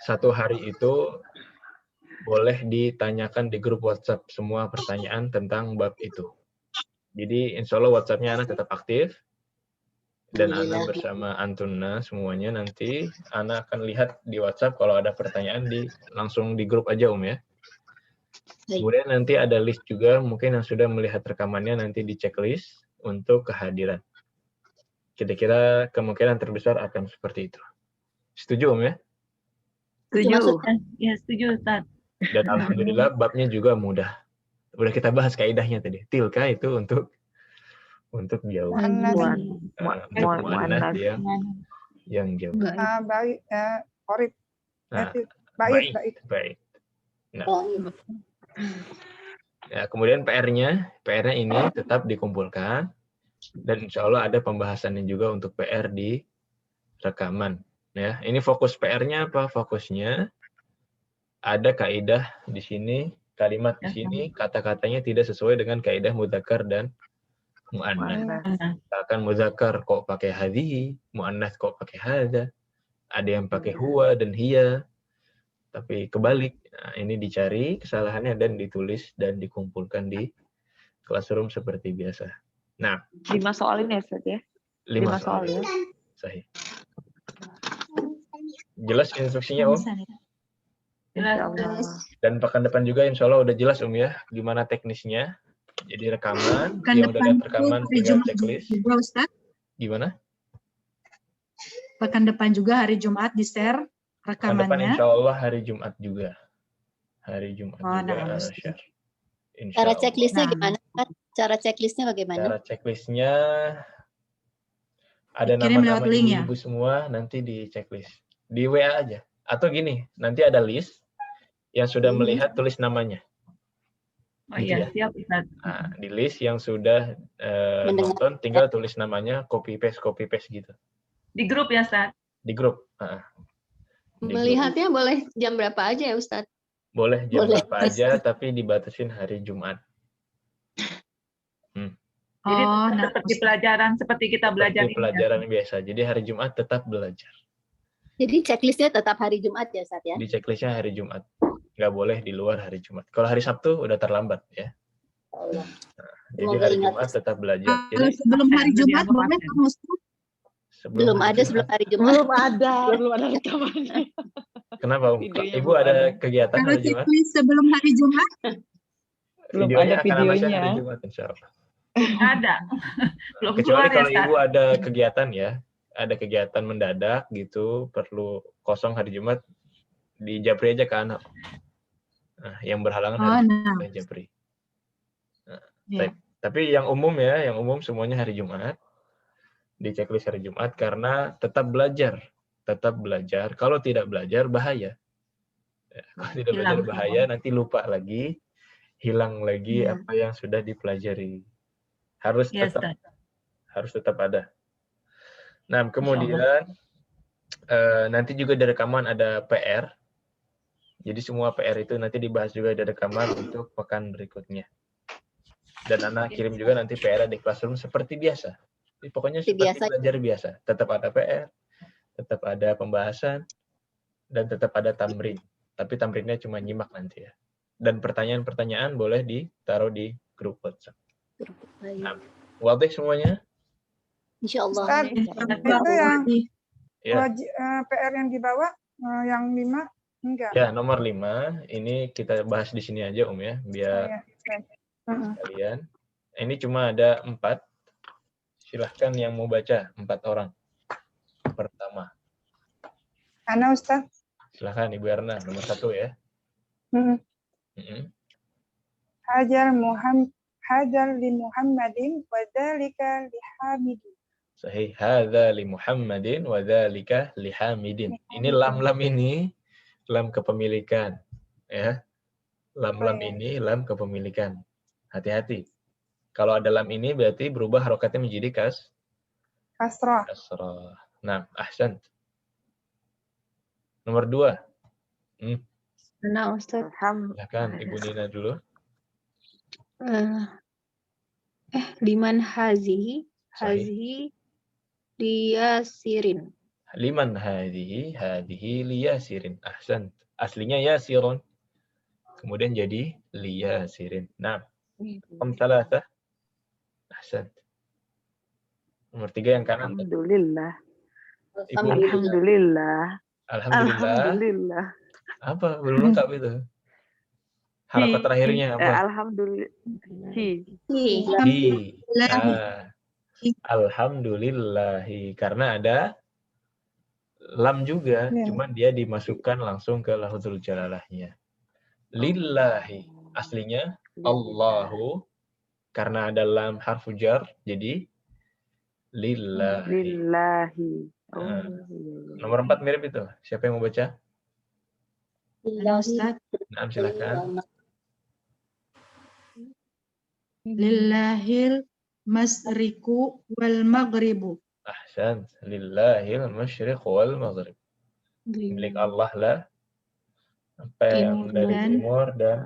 Speaker 3: satu hari itu boleh ditanyakan di grup WhatsApp semua pertanyaan tentang bab itu. Jadi insya Allah WhatsApp-nya Ana tetap aktif. Dan Ana bersama Antuna semuanya nanti Ana akan lihat di WhatsApp kalau ada pertanyaan langsung di grup aja ya. Kemudian nanti ada list juga mungkin yang sudah melihat rekamannya nanti di checklist untuk kehadiran. Kira-kira kemungkinan terbesar akan seperti itu. Setuju ya?
Speaker 9: Setuju. Ya setuju Ustaz.
Speaker 3: Dan alhamdulillah babnya juga mudah. Udah kita bahas kaidahnya tadi. Tilka itu untuk jauh. Muannas yang jauh.
Speaker 4: Baik, qorib.
Speaker 3: Baik. Nah. Ya, kemudian PR-nya ini tetap dikumpulkan dan insya Allah ada pembahasannya juga untuk PR di rekaman. Ya, ini fokus PR-nya apa? Fokusnya ada kaidah di sini, kalimat di sini, kata-katanya tidak sesuai dengan kaidah mudzakkar dan muannas. Misalkan mudzakkar kok pakai hadhihi, muannas kok pakai hadza. Ada yang pakai huwa dan hiya. Tapi kebalik. Nah, ini dicari kesalahannya dan ditulis dan dikumpulkan di classroom seperti biasa. Nah,
Speaker 5: 5 soal ini ya, Ustaz ya?
Speaker 3: 5 soal ya. Sahih. Jelas instruksinya, Om?
Speaker 9: Jelas.
Speaker 3: Dan pekan depan juga insya Allah udah jelas, Om ya, gimana teknisnya. Jadi rekaman,
Speaker 11: Pekan
Speaker 3: yang udah lihat
Speaker 11: depan
Speaker 3: rekaman
Speaker 11: hari
Speaker 3: tinggal
Speaker 11: Jumat
Speaker 3: checklist.
Speaker 11: juga, Ustaz.
Speaker 3: Gimana?
Speaker 11: Pekan depan juga hari Jumat di-share
Speaker 3: Pekan depan
Speaker 11: rekamannya.
Speaker 3: insya Allah hari Jumat juga. Hari Jumat juga share.
Speaker 6: Cara checklistnya gimana? Cara checklistnya bagaimana?
Speaker 3: Cara checklistnya ada
Speaker 11: Kirim lewat
Speaker 3: nama-nama
Speaker 11: link ya?
Speaker 3: ibu semua nanti di checklist. Di WA aja. Atau gini, nanti ada list yang sudah melihat tulis namanya.
Speaker 9: Oh
Speaker 3: Gitu
Speaker 9: iya,
Speaker 3: ya.
Speaker 9: siap Ustaz.
Speaker 3: Nah, di list yang sudah nonton, tinggal tulis namanya, copy paste gitu.
Speaker 9: Di grup ya, Ustaz?
Speaker 3: Di grup. Di
Speaker 2: Melihatnya boleh jam berapa aja ya, Ustadz?
Speaker 3: Boleh jam berapa aja, tapi dibatasin hari Jumat.
Speaker 9: Jadi seperti pelajaran, seperti kita belajar
Speaker 3: Seperti pelajaran biasa. Jadi hari Jumat tetap belajar.
Speaker 6: Jadi checklistnya tetap hari Jumat ya, Ustaz ya?
Speaker 3: Di checklistnya hari Jumat. Nggak boleh di luar hari Jumat. Kalau hari Sabtu udah terlambat ya. Nah, jadi hari Jumat tetap belajar. Jadi
Speaker 11: sebelum hari Jumat boleh Pak Ustaz?
Speaker 6: Belum ada sebelum hari Jumat.
Speaker 5: Belum ada rekamannya.
Speaker 3: Kenapa? Ibu ada kegiatan
Speaker 11: Kalau
Speaker 3: hari Jumat?
Speaker 11: checklist sebelum hari Jumat?
Speaker 5: Belum
Speaker 3: Videonya
Speaker 5: ada
Speaker 3: akan ada
Speaker 5: videonya.
Speaker 3: hari Jumat, insya Allah.
Speaker 9: Ada. Belum
Speaker 3: Kecuali
Speaker 9: keluar ya,
Speaker 3: kalau
Speaker 9: Ustaz.
Speaker 3: ibu ada kegiatan ya, ada kegiatan mendadak gitu, perlu kosong hari Jumat, di Japri aja ke anak. Nah, yang berhalangan hari Japri. Nah, tapi yang umum ya, yang umum semuanya hari Jumat. Di checklist hari Jumat karena tetap belajar. Tetap belajar. Kalau tidak belajar bahaya. Ya, kalau tidak belajar bahaya, nanti lupa lagi, hilang lagi apa yang sudah dipelajari. Harus tetap ada. Nah, kemudian nanti juga di rekaman ada PR. Jadi semua PR itu nanti dibahas juga di rekaman untuk pekan berikutnya. Dan anak kirim juga nanti PR di classroom seperti biasa. Jadi pokoknya seperti belajar biasa. Tetap ada PR, tetap ada pembahasan, dan tetap ada tamrin. Tapi tamrinnya cuma nyimak nanti ya. Dan pertanyaan-pertanyaan boleh ditaruh di grup WhatsApp. Nah, wadih semuanya?
Speaker 6: Insya Allah.
Speaker 4: Ustaz, itu yang PR yang dibawa, yang 5, enggak?
Speaker 3: Ya, nomor 5. Ini kita bahas di sini aja, ya. Biar kalian. Ini cuma ada 4. Silahkan yang mau baca, 4 orang. Pertama.
Speaker 4: Ana, Ustaz.
Speaker 3: Silahkan, Ibu Erna, nomor 1 ya.
Speaker 4: Hajar li Muhammadin wa dzalika li Hamidin.
Speaker 3: Sahih. Hadza li Muhammadin wa dzalika li Hamidin. Ini lam-lam ini lam kepemilikan, ya. Lam-lam ini lam kepemilikan. Hati-hati. Kalau ada lam ini berarti berubah harokatnya menjadi kasrah. Nah, ahsan. Nomor 2.
Speaker 2: Nah, Ustaz.
Speaker 3: Silakan Ibu Nina dulu.
Speaker 2: Liman hazihi liyasirin.
Speaker 3: Liman hadihi liyasirin. Ahsan. Aslinya yasirun. Kemudian jadi liyasirin. Nah, salatah. Ahsan. Nomor 3 yang kanan.
Speaker 5: Alhamdulillah.
Speaker 3: Alhamdulillah.
Speaker 5: Alhamdulillah.
Speaker 3: Apa? Belum lengkap itu. Harakat terakhirnya apa?
Speaker 5: Alhamdulillah.
Speaker 3: Alhamdulillahi. Karena ada lam juga, cuman dia dimasukkan langsung ke lafzul jalalahnya. Lillahi. Aslinya Allahu. Karena ada lam harfu jar, jadi lillahi. Nomor 4 mirip itu. Siapa yang mau baca?
Speaker 11: Ustaz.
Speaker 3: Nah, silakan.
Speaker 11: Lillahil masriku wal maghribu.
Speaker 3: Ahsan. Lillahil masyriq wal maghrib. Milik Allah lah apa yang dari timur dan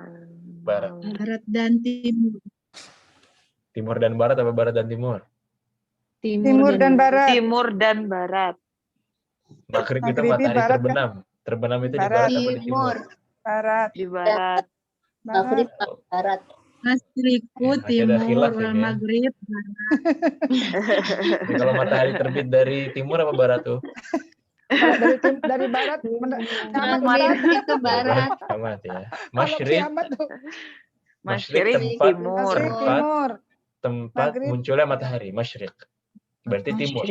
Speaker 3: barat.
Speaker 11: Barat dan timur.
Speaker 3: Timur dan barat apa barat dan timur?
Speaker 4: Timur dan barat.
Speaker 5: Timur dan barat.
Speaker 3: Maghrib itu matahari terbenam. Terbenam itu di barat apa di timur?
Speaker 4: Barat.
Speaker 5: Di barat.
Speaker 6: Maghrib barat.
Speaker 11: Masriku timur wal maghrib barat.
Speaker 3: Jadi kalau matahari terbit dari timur apa barat tuh?
Speaker 4: Dari barat
Speaker 6: itu barat.
Speaker 3: Kiamat ya. Masyriq.
Speaker 5: Masyriq
Speaker 3: tempat munculnya matahari. Masyriq. Berarti timur.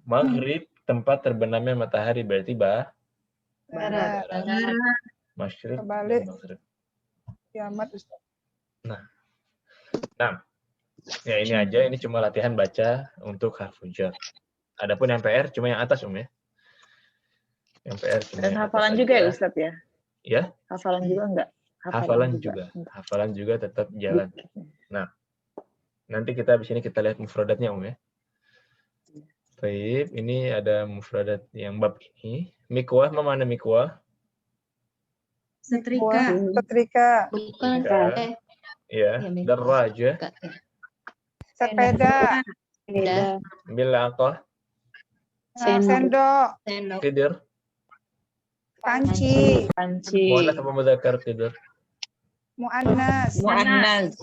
Speaker 3: Maghrib tempat terbenamnya matahari berarti barat. Masyriq dan maghrib.
Speaker 4: Kiamat, Ustaz.
Speaker 3: Nah, ya ini aja. Ini cuma latihan baca untuk harfu jar. Adapun yang PR cuma yang atas, ya. Yang PR cuma
Speaker 5: Dan
Speaker 3: yang atas
Speaker 5: hafalan juga ya
Speaker 3: aja.
Speaker 5: Ustadz ya?
Speaker 3: Ya?
Speaker 5: Hafalan juga enggak?
Speaker 3: Hafalan juga tetap jalan. Nah, nanti kita di sini kita lihat mufradatnya ya. Baik, ini ada mufradat yang bab ini. Mikwah, mana mikwah?
Speaker 11: Setrika.
Speaker 4: Setrika.
Speaker 2: Bukan.
Speaker 3: Ya, daraja.
Speaker 4: Sepeda.
Speaker 3: Milaqah.
Speaker 4: Sendok.
Speaker 3: Qidr.
Speaker 4: Panci.
Speaker 3: Muannas apa mudzakkar qidr?
Speaker 4: Muannas.
Speaker 5: Muannas.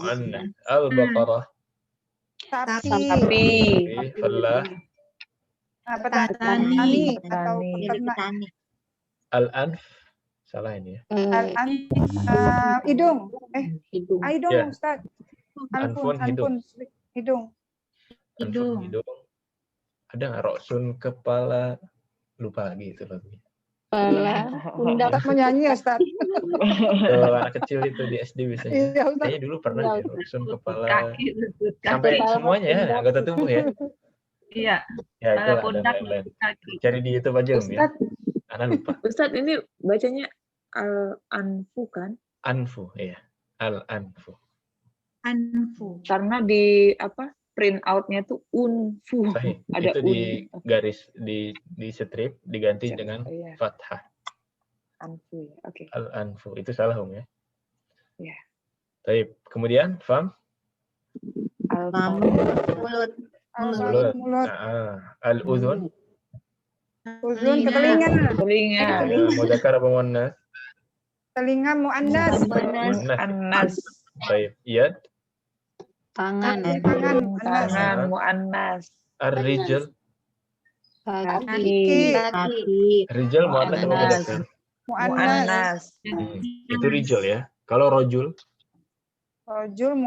Speaker 3: Al-baqarah.
Speaker 4: Sapi.
Speaker 3: Fallah.
Speaker 4: Petani atau petani.
Speaker 3: Al-anf. Salah ini ya.
Speaker 4: Hidung. Hidung,
Speaker 3: Ya.
Speaker 4: Ustaz.
Speaker 3: Anfun, hidung.
Speaker 4: Hidung.
Speaker 3: Hidung. Ada nggak roksun kepala? Lupa lagi itu lagunya.
Speaker 4: Ustaz mau nyanyi ya, Ustaz?
Speaker 3: Kalau anak kecil itu di SD biasanya.
Speaker 4: Iya, Ustaz.
Speaker 3: Kayaknya dulu pernah ya, roksun kepala.
Speaker 9: Kaki.
Speaker 3: Sampai semuanya ya, anggota tubuh ya.
Speaker 9: Iya.
Speaker 3: Ya, itu ada
Speaker 9: Pundak,
Speaker 3: lain-lain.
Speaker 9: kaki.
Speaker 3: Cari di YouTube aja, Om ya. Anak lupa.
Speaker 5: Ustadz ini bacanya al-anfu kan?
Speaker 3: Anfu, iya. Al-anfu.
Speaker 11: Anfu.
Speaker 5: Karena di apa print outnya tuh unfu.
Speaker 3: Sahih.
Speaker 5: Ada
Speaker 3: Itu di garis di strip diganti dengan
Speaker 5: iya.
Speaker 3: fathah.
Speaker 5: Anfu ya. Oke.
Speaker 3: Al-anfu. Itu salah, Om ya.
Speaker 5: Iya.
Speaker 3: Baik. Kemudian fam?
Speaker 6: Mulut.
Speaker 3: Mulut. Al-udhun.
Speaker 4: Uzun ke telinga.
Speaker 5: Telinga.
Speaker 3: Mudzakkar apa muannas?
Speaker 4: Telinga muannas.
Speaker 5: Muannas.
Speaker 3: Baik. Yad.
Speaker 6: Tangan.
Speaker 5: Tangan muannas.
Speaker 3: Ar-rijal.
Speaker 5: Kaki.
Speaker 3: Rijal muannas apa mudzakkar?
Speaker 5: Muannas.
Speaker 3: Itu rijal ya. Kalau rojul?
Speaker 4: Rojul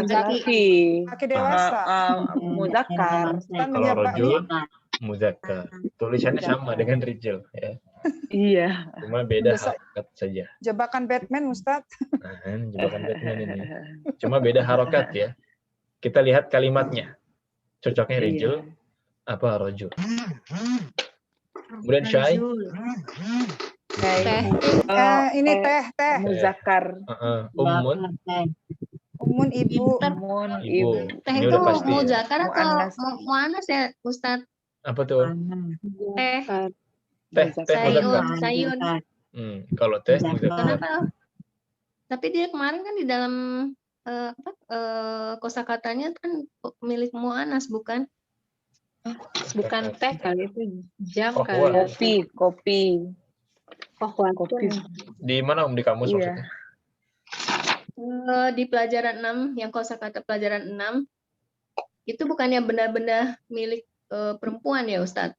Speaker 5: Laki.
Speaker 4: laki dewasa.
Speaker 5: Mudzakkar.
Speaker 3: Kalau rojul mudzakkar. Tulisannya sama dengan rijal ya.
Speaker 5: Iya.
Speaker 3: Cuma beda harokat saja.
Speaker 4: Jebakan Batman, Ustaz.
Speaker 3: Nah, jebakan Batman ini. Cuma beda harokat ya. Kita lihat kalimatnya. Cocoknya rijal apa rojul. Kemudian syai.
Speaker 4: Ini teh.
Speaker 5: Muzakkar.
Speaker 3: Ummun.
Speaker 4: Ummun ibu.
Speaker 3: Ibu.
Speaker 2: Teh
Speaker 3: Ini
Speaker 2: itu
Speaker 3: udah pasti.
Speaker 2: muzakkar atau muannas ya, Ustaz?
Speaker 3: Apa tuh?
Speaker 2: Teh.
Speaker 3: Teh muzakkar.
Speaker 2: Sayun.
Speaker 3: Kalau teh muzakkar.
Speaker 2: Kenapa? Tapi dia kemarin kan di dalam kosakatanya kan milik muannas bukan? Bukan teh kali itu jam kali.
Speaker 5: Kopi.
Speaker 2: Kopi.
Speaker 3: Di mana Om di kamus maksudnya?
Speaker 2: Di pelajaran 6, yang kosakata pelajaran 6 itu bukannya benda-benda milik perempuan ya, Ustadz?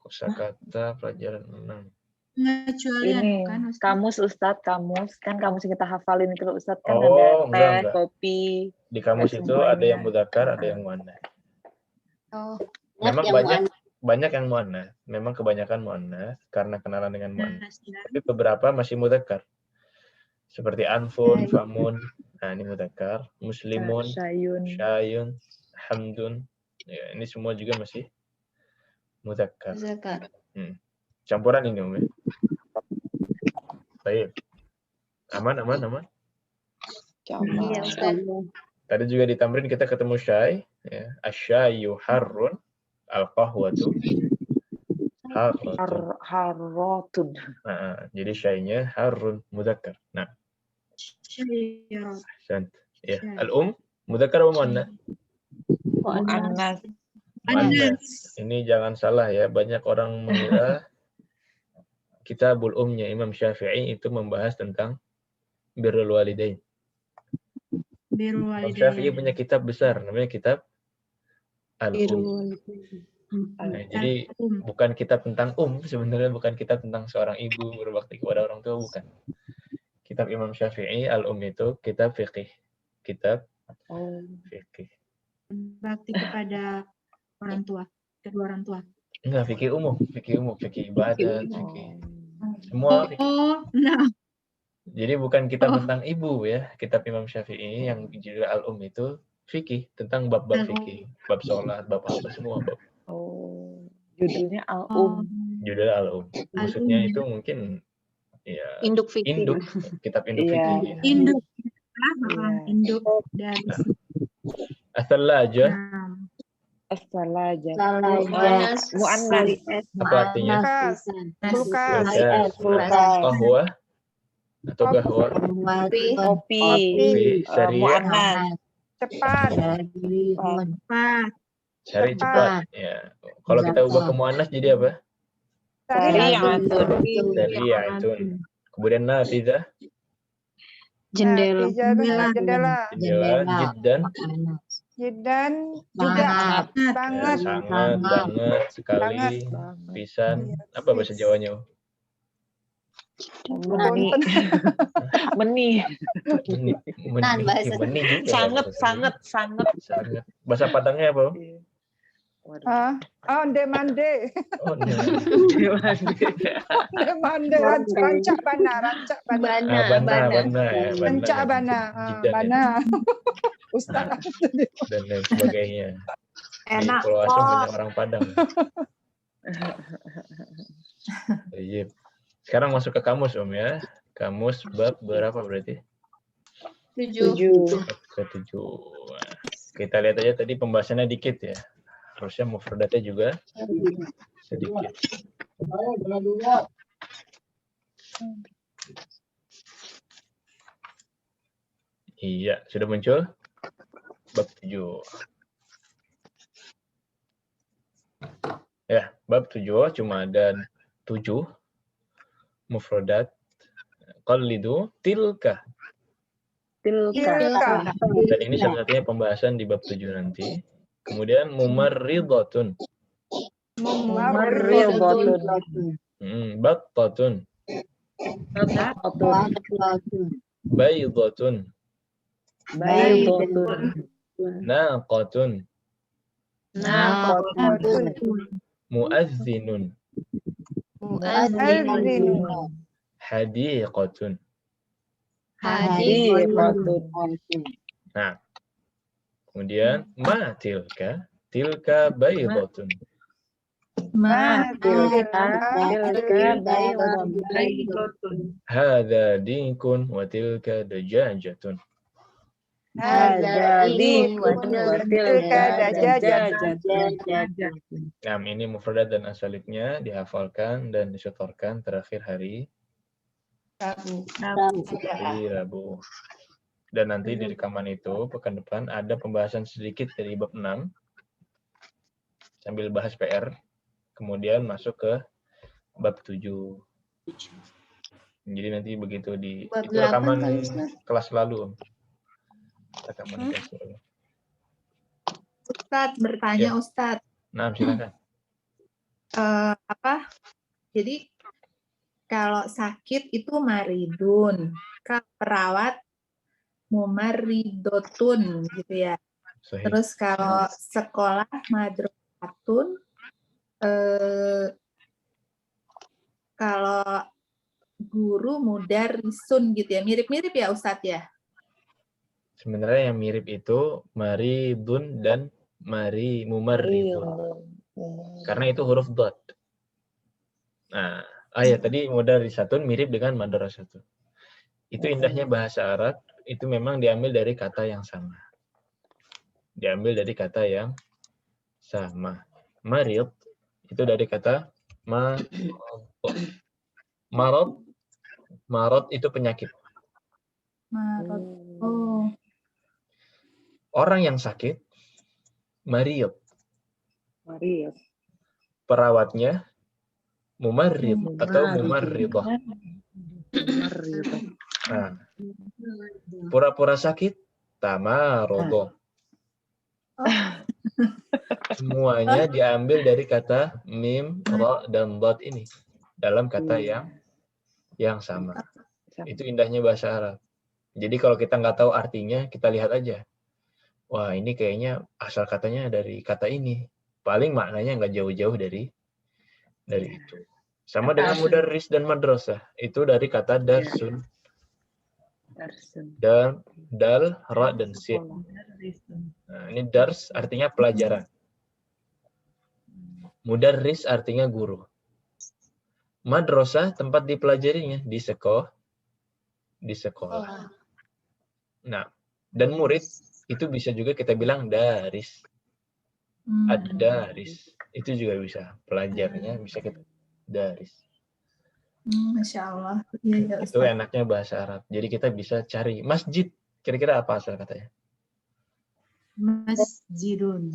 Speaker 3: Kosakata pelajaran 6.
Speaker 11: Pengecualian
Speaker 5: Ini
Speaker 11: bukan, Ustaz?
Speaker 5: kamus Ustadz, kamus kan kamus yang kita hafalin itu loh Ustadz kan
Speaker 3: Oh,
Speaker 5: ada teh,
Speaker 3: enggak.
Speaker 5: kopi.
Speaker 3: Di kamus itu ada yang muzakkar, ada yang muannas.
Speaker 2: Oh,
Speaker 3: Memang banyak yang muannas. Memang kebanyakan muannas karena kenalan dengan muannas. Tapi beberapa masih muzakkar. Seperti anfun, famun. Nah, ini muzakkar. Muslimun, syayun, hamdun. Ya, ini semua juga masih muzakkar. Campuran ini Om ya. Baik. Aman.
Speaker 2: iya, Ustaz.
Speaker 3: Tadi juga di tamrin kita ketemu syai, ya. Asyayu harrun, al-qahwatu
Speaker 5: harrotun.
Speaker 3: Nah, jadi syainya harrun muzakkar. Nah, ya. Al-um muzakkar atau muannas? Muannas. Ini jangan salah ya, banyak orang mengira Kitabul Umnya Imam Syafi'i itu membahas tentang birrul walidain. Imam Syafi'i punya kitab besar, namanya kitab Al-Um. Nah, jadi bukan kitab tentang sebenarnya bukan kitab tentang seorang ibu berbakti kepada orang tua, bukan. Kitab Imam Syafi'i Al-Um itu kitab fikih. Kitab fikih.
Speaker 11: Bakti kepada orang tua, kedua orang tua.
Speaker 3: Enggak, fikih umum, fikih ibadat, fikih semua. Jadi bukan kitab tentang ibu ya, kitab Imam Syafi'i yang judul Al-Um itu fikih, tentang bab-bab fikih, bab sholat, bab apa semua bab.
Speaker 5: Judulnya Al-Um.
Speaker 3: Judul al-um. Maksudnya itu mungkin ya
Speaker 10: Induk fikih.
Speaker 3: induk, kitab induk fikih. Ya.
Speaker 11: Induk. Induk dari
Speaker 3: As-salaja.
Speaker 5: As-salaja.
Speaker 10: Mu'annas.
Speaker 3: Apa artinya?
Speaker 4: Kulkas.
Speaker 3: Qahwa atau gahwa.
Speaker 5: Kopi.
Speaker 3: Syariah.
Speaker 5: Mu'annas.
Speaker 4: Cepat.
Speaker 11: cepat.
Speaker 3: Syari cepat. Ya. Kalau kita ubah ke mu'annas jadi apa? Sari'atun. Kemudian nafidah.
Speaker 10: Jendela.
Speaker 4: Jendela. Jiddan juga banget.
Speaker 3: Sangat, banget, sekali, pisan. Apa bahasa Jawanya?
Speaker 5: Meni.
Speaker 3: Meni juga.
Speaker 5: Sangat.
Speaker 3: Bahasa Padangnya apa?
Speaker 4: Onde-mande. Onde-mande. Rancak bana. Rancak bana. Ustaz.
Speaker 3: Dan lain sebagainya.
Speaker 4: Enak.
Speaker 3: Pulau Asam banyak orang Padang. Sekarang masuk ke kamus ya. Kamus bab berapa berarti?
Speaker 2: 7.
Speaker 3: Ke-7. Kita lihat aja tadi pembahasannya dikit ya. Harusnya mufradatnya juga sedikit. Iya, sudah muncul bab 7. Ya, bab 7 cuma ada 7 mufradat. Qallidu tilka. Dan ini satu-satunya pembahasan di bab 7 nanti. Kemudian mumarridatun. Battatun. Baydatun. Naqatun. Muazzinun. Hadiqatun. Nah, kemudian ma tilka baydatun. Hadza dinkun wa tilka dajajatun. Nah, ini mufradat dan asalibnya dihafalkan dan disetorkan terakhir hari Rabu. Dan nanti di rekaman itu pekan depan ada pembahasan sedikit dari bab 6 sambil bahas PR, kemudian masuk ke bab 7. Jadi nanti begitu di itu rekaman kelas lalu. Rekaman kelas lalu.
Speaker 13: Ustadz bertanya, ya. Ustadz.
Speaker 3: Nah, silakan.
Speaker 13: Jadi kalau sakit itu maridun, kalau perawat mumarridotun gitu ya. Sahih. Terus kalau sekolah madrasatun, kalau guru mudarrisun gitu ya, mirip-mirip ya Ustadz ya?
Speaker 3: Sebenarnya yang mirip itu maridun dan mumarridun. Karena itu huruf dot. Nah, tadi mudarrisatun mirip dengan madrasatun. Itu indahnya bahasa Arab, itu memang diambil dari kata yang sama. Marid itu dari kata marad itu penyakit. Orang yang sakit marid. Perawatnya mumarrid atau mumarridah. Nah, pura-pura sakit tamarodo. Semuanya diambil dari kata mim, ra, dan dot ini dalam kata yang sama. Itu indahnya bahasa Arab. Jadi kalau kita nggak tahu artinya, kita lihat aja. Wah, ini kayaknya asal katanya dari kata ini. Paling maknanya nggak jauh-jauh dari itu. Sama dengan mudarris dan madrasah. Itu dari kata darsun. Dan dal, ra, dan sin. Nah, ini dars artinya pelajaran. Mudarris artinya guru. Madrasah tempat dipelajarinya, di sekolah. Nah, dan murid itu bisa juga kita bilang daris. Ad-daris. Itu juga bisa. Pelajarnya bisa kita daris.
Speaker 13: Masya Allah. Ya,
Speaker 3: Itu enaknya bahasa Arab. Jadi kita bisa cari masjid. Kira-kira apa asal katanya?
Speaker 11: Masjidun.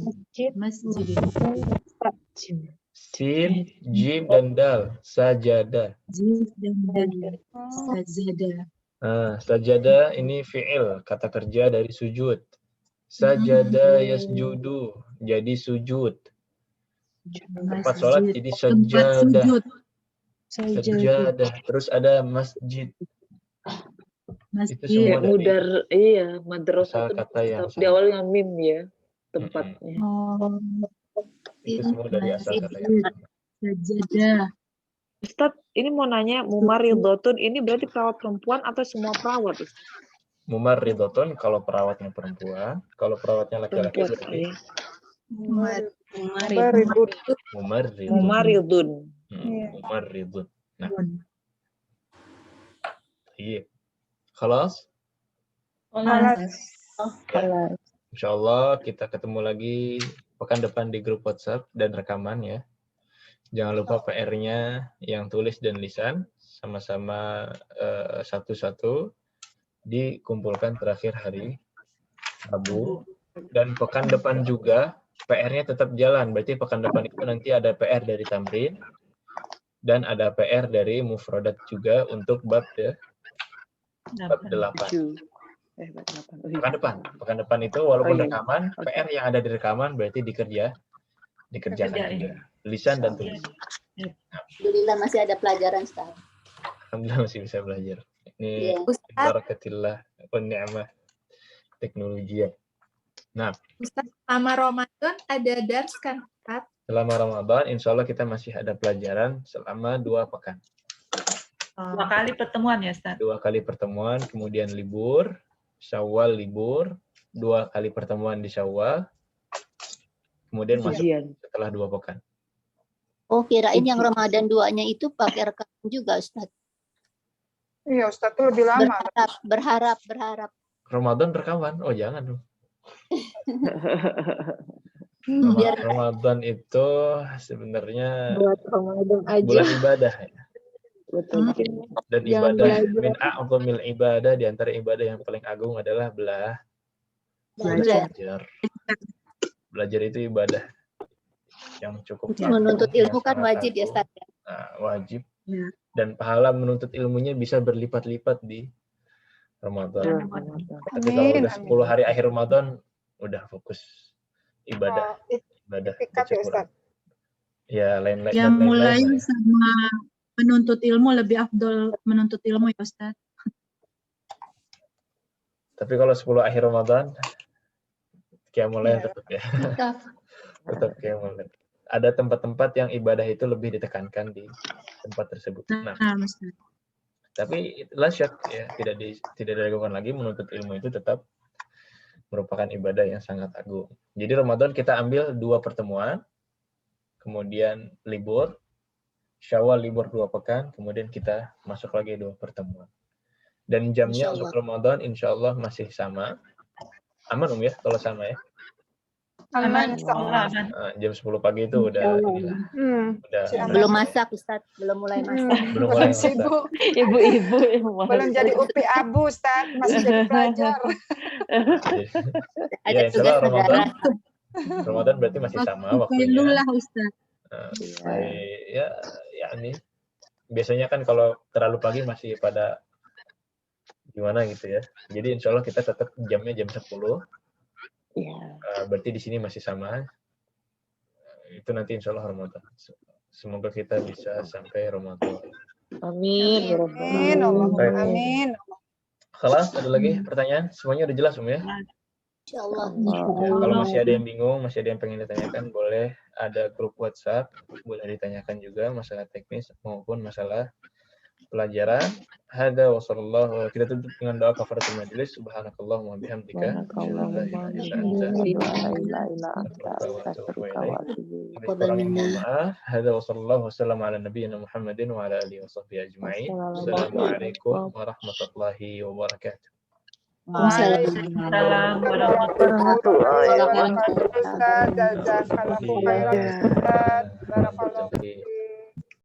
Speaker 3: Sin, jim, dan dal. Sajadah.
Speaker 11: Jim dan dal. Sajadah.
Speaker 3: Sajadah ini fi'il, kata kerja dari sujud. Sajadah yasjudu, jadi sujud. Tempat sholat jadi sajadah. Sajadah. Terus ada masjid. Itu semua dari
Speaker 5: mudar, iya, madrasah
Speaker 3: asal kata yang
Speaker 5: di awal yang mim ya tempatnya.
Speaker 3: itu semua dari asal kata yang
Speaker 11: Sajadah.
Speaker 5: Ustadz, ini mau nanya, mumaridotun ini berarti perawat perempuan atau semua perawat?
Speaker 3: Mumarridotun kalau perawatnya perempuan, kalau perawatnya laki-laki berarti
Speaker 5: mumaridun.
Speaker 3: Mumarridun. Nah. Iya. Khalas? Insyaallah kita ketemu lagi pekan depan di grup WhatsApp dan rekaman ya. Jangan lupa PR-nya yang tulis dan lisan sama-sama satu-satu dikumpulkan terakhir hari Rabu. Dan pekan depan juga PR-nya tetap jalan. Berarti pekan depan itu nanti ada PR dari tamrin dan ada PR dari mufradat juga untuk bab ya. Bab 8. Pekan depan itu walaupun rekaman, PR yang ada di rekaman berarti dikerjakan juga. Lisan dan tulis.
Speaker 6: Alhamdulillah masih ada pelajaran, Ustaz.
Speaker 3: Alhamdulillah masih bisa belajar. Ini barakatillah wa ni'mah teknologi ya. Nah,
Speaker 13: Ustaz, selama Ramadan ada dars kan, Ustaz?
Speaker 3: Selama Ramadan insya Allah kita masih ada pelajaran selama 2 pekan.
Speaker 9: 2 kali pertemuan ya, Ustaz?
Speaker 3: 2 kali pertemuan, kemudian libur, Syawal libur, 2 kali pertemuan di Syawal, kemudian masuk setelah 2 pekan.
Speaker 6: Oh, kirain yang Ramadan 2-nya itu pakai rekaman juga, Ustaz.
Speaker 4: Iya, Ustaz itu lebih lama.
Speaker 6: Berharap.
Speaker 3: Ramadan rekaman? Oh, jangan dong. Ramadan itu sebenarnya
Speaker 6: buat Ramadan aja.
Speaker 3: Bulan ibadah ya. Dan ibadah min a'zamil ibadah, di antara ibadah yang paling agung adalah belajar. Belajar itu ibadah yang cukup.
Speaker 6: Menuntut ilmu kan wajib ya, Ustaz.
Speaker 3: Nah, wajib. Dan pahala menuntut ilmunya bisa berlipat-lipat di Ramadan. Tapi kalau udah 10 hari akhir Ramadan udah fokus ibadah. Ibadah baca Quran. Ya, lain-lain.
Speaker 11: Yang mulai sama menuntut ilmu lebih afdol menuntut ilmu ya, Ustaz.
Speaker 3: Tapi kalau 10 akhir Ramadan qiyamul tetap ya. Tetap qiyamul. Ada tempat-tempat yang ibadah itu lebih ditekankan di tempat tersebut. Nah, tapi lasyak ya, tidak diragukan lagi menuntut ilmu itu tetap merupakan ibadah yang sangat agung. Jadi Ramadan kita ambil 2 pertemuan, kemudian libur, Syawal libur 2 pekan, kemudian kita masuk lagi 2 pertemuan. Dan jamnya untuk Ramadan insya Allah masih sama. Aman ya kalau sama ya?
Speaker 6: Aman.
Speaker 3: Jam 10 pagi itu udah
Speaker 6: belum masak, Ustaz. Belum mulai masak.
Speaker 3: Belum mulai masak.
Speaker 4: Sibuk.
Speaker 5: Ibu-ibu
Speaker 4: belum jadi UPI abu, Ustaz. Masih jadi pelajar.
Speaker 6: Ada tugas negara.
Speaker 3: Ramadan berarti masih sama waktunya.
Speaker 11: Alhamdulillah, Ustaz.
Speaker 3: Ya ini biasanya kan kalau terlalu pagi masih pada gimana gitu ya. Jadi insya Allah kita tetap jamnya jam 10. Berarti di sini masih sama. Itu nanti insya Allah Ramadan. Semoga kita bisa sampai Ramadan.
Speaker 5: Amin.
Speaker 4: Amin.
Speaker 3: Kelas, ada lagi pertanyaan? Semuanya udah jelas ya?
Speaker 6: Insyaallah.
Speaker 3: Kalau masih ada yang bingung, masih ada yang pengen ditanyakan, boleh ada grup WhatsApp, boleh ditanyakan juga masalah teknis maupun masalah pelajaran. Hada wa sallallahu. Kita tutup dengan doa kafaratul majelis. Subhanakallahumma bihamdika. Kurangnya mohon maaf. Hada wa sallallahu wasallam ala nabiyyina Muhammadin wa ala alihi wa sahbihi ajma'in. Assalamualaikum warahmatullahi wabarakatuh.
Speaker 2: Waalaikumsalam warahmatullahi wabarakatuh.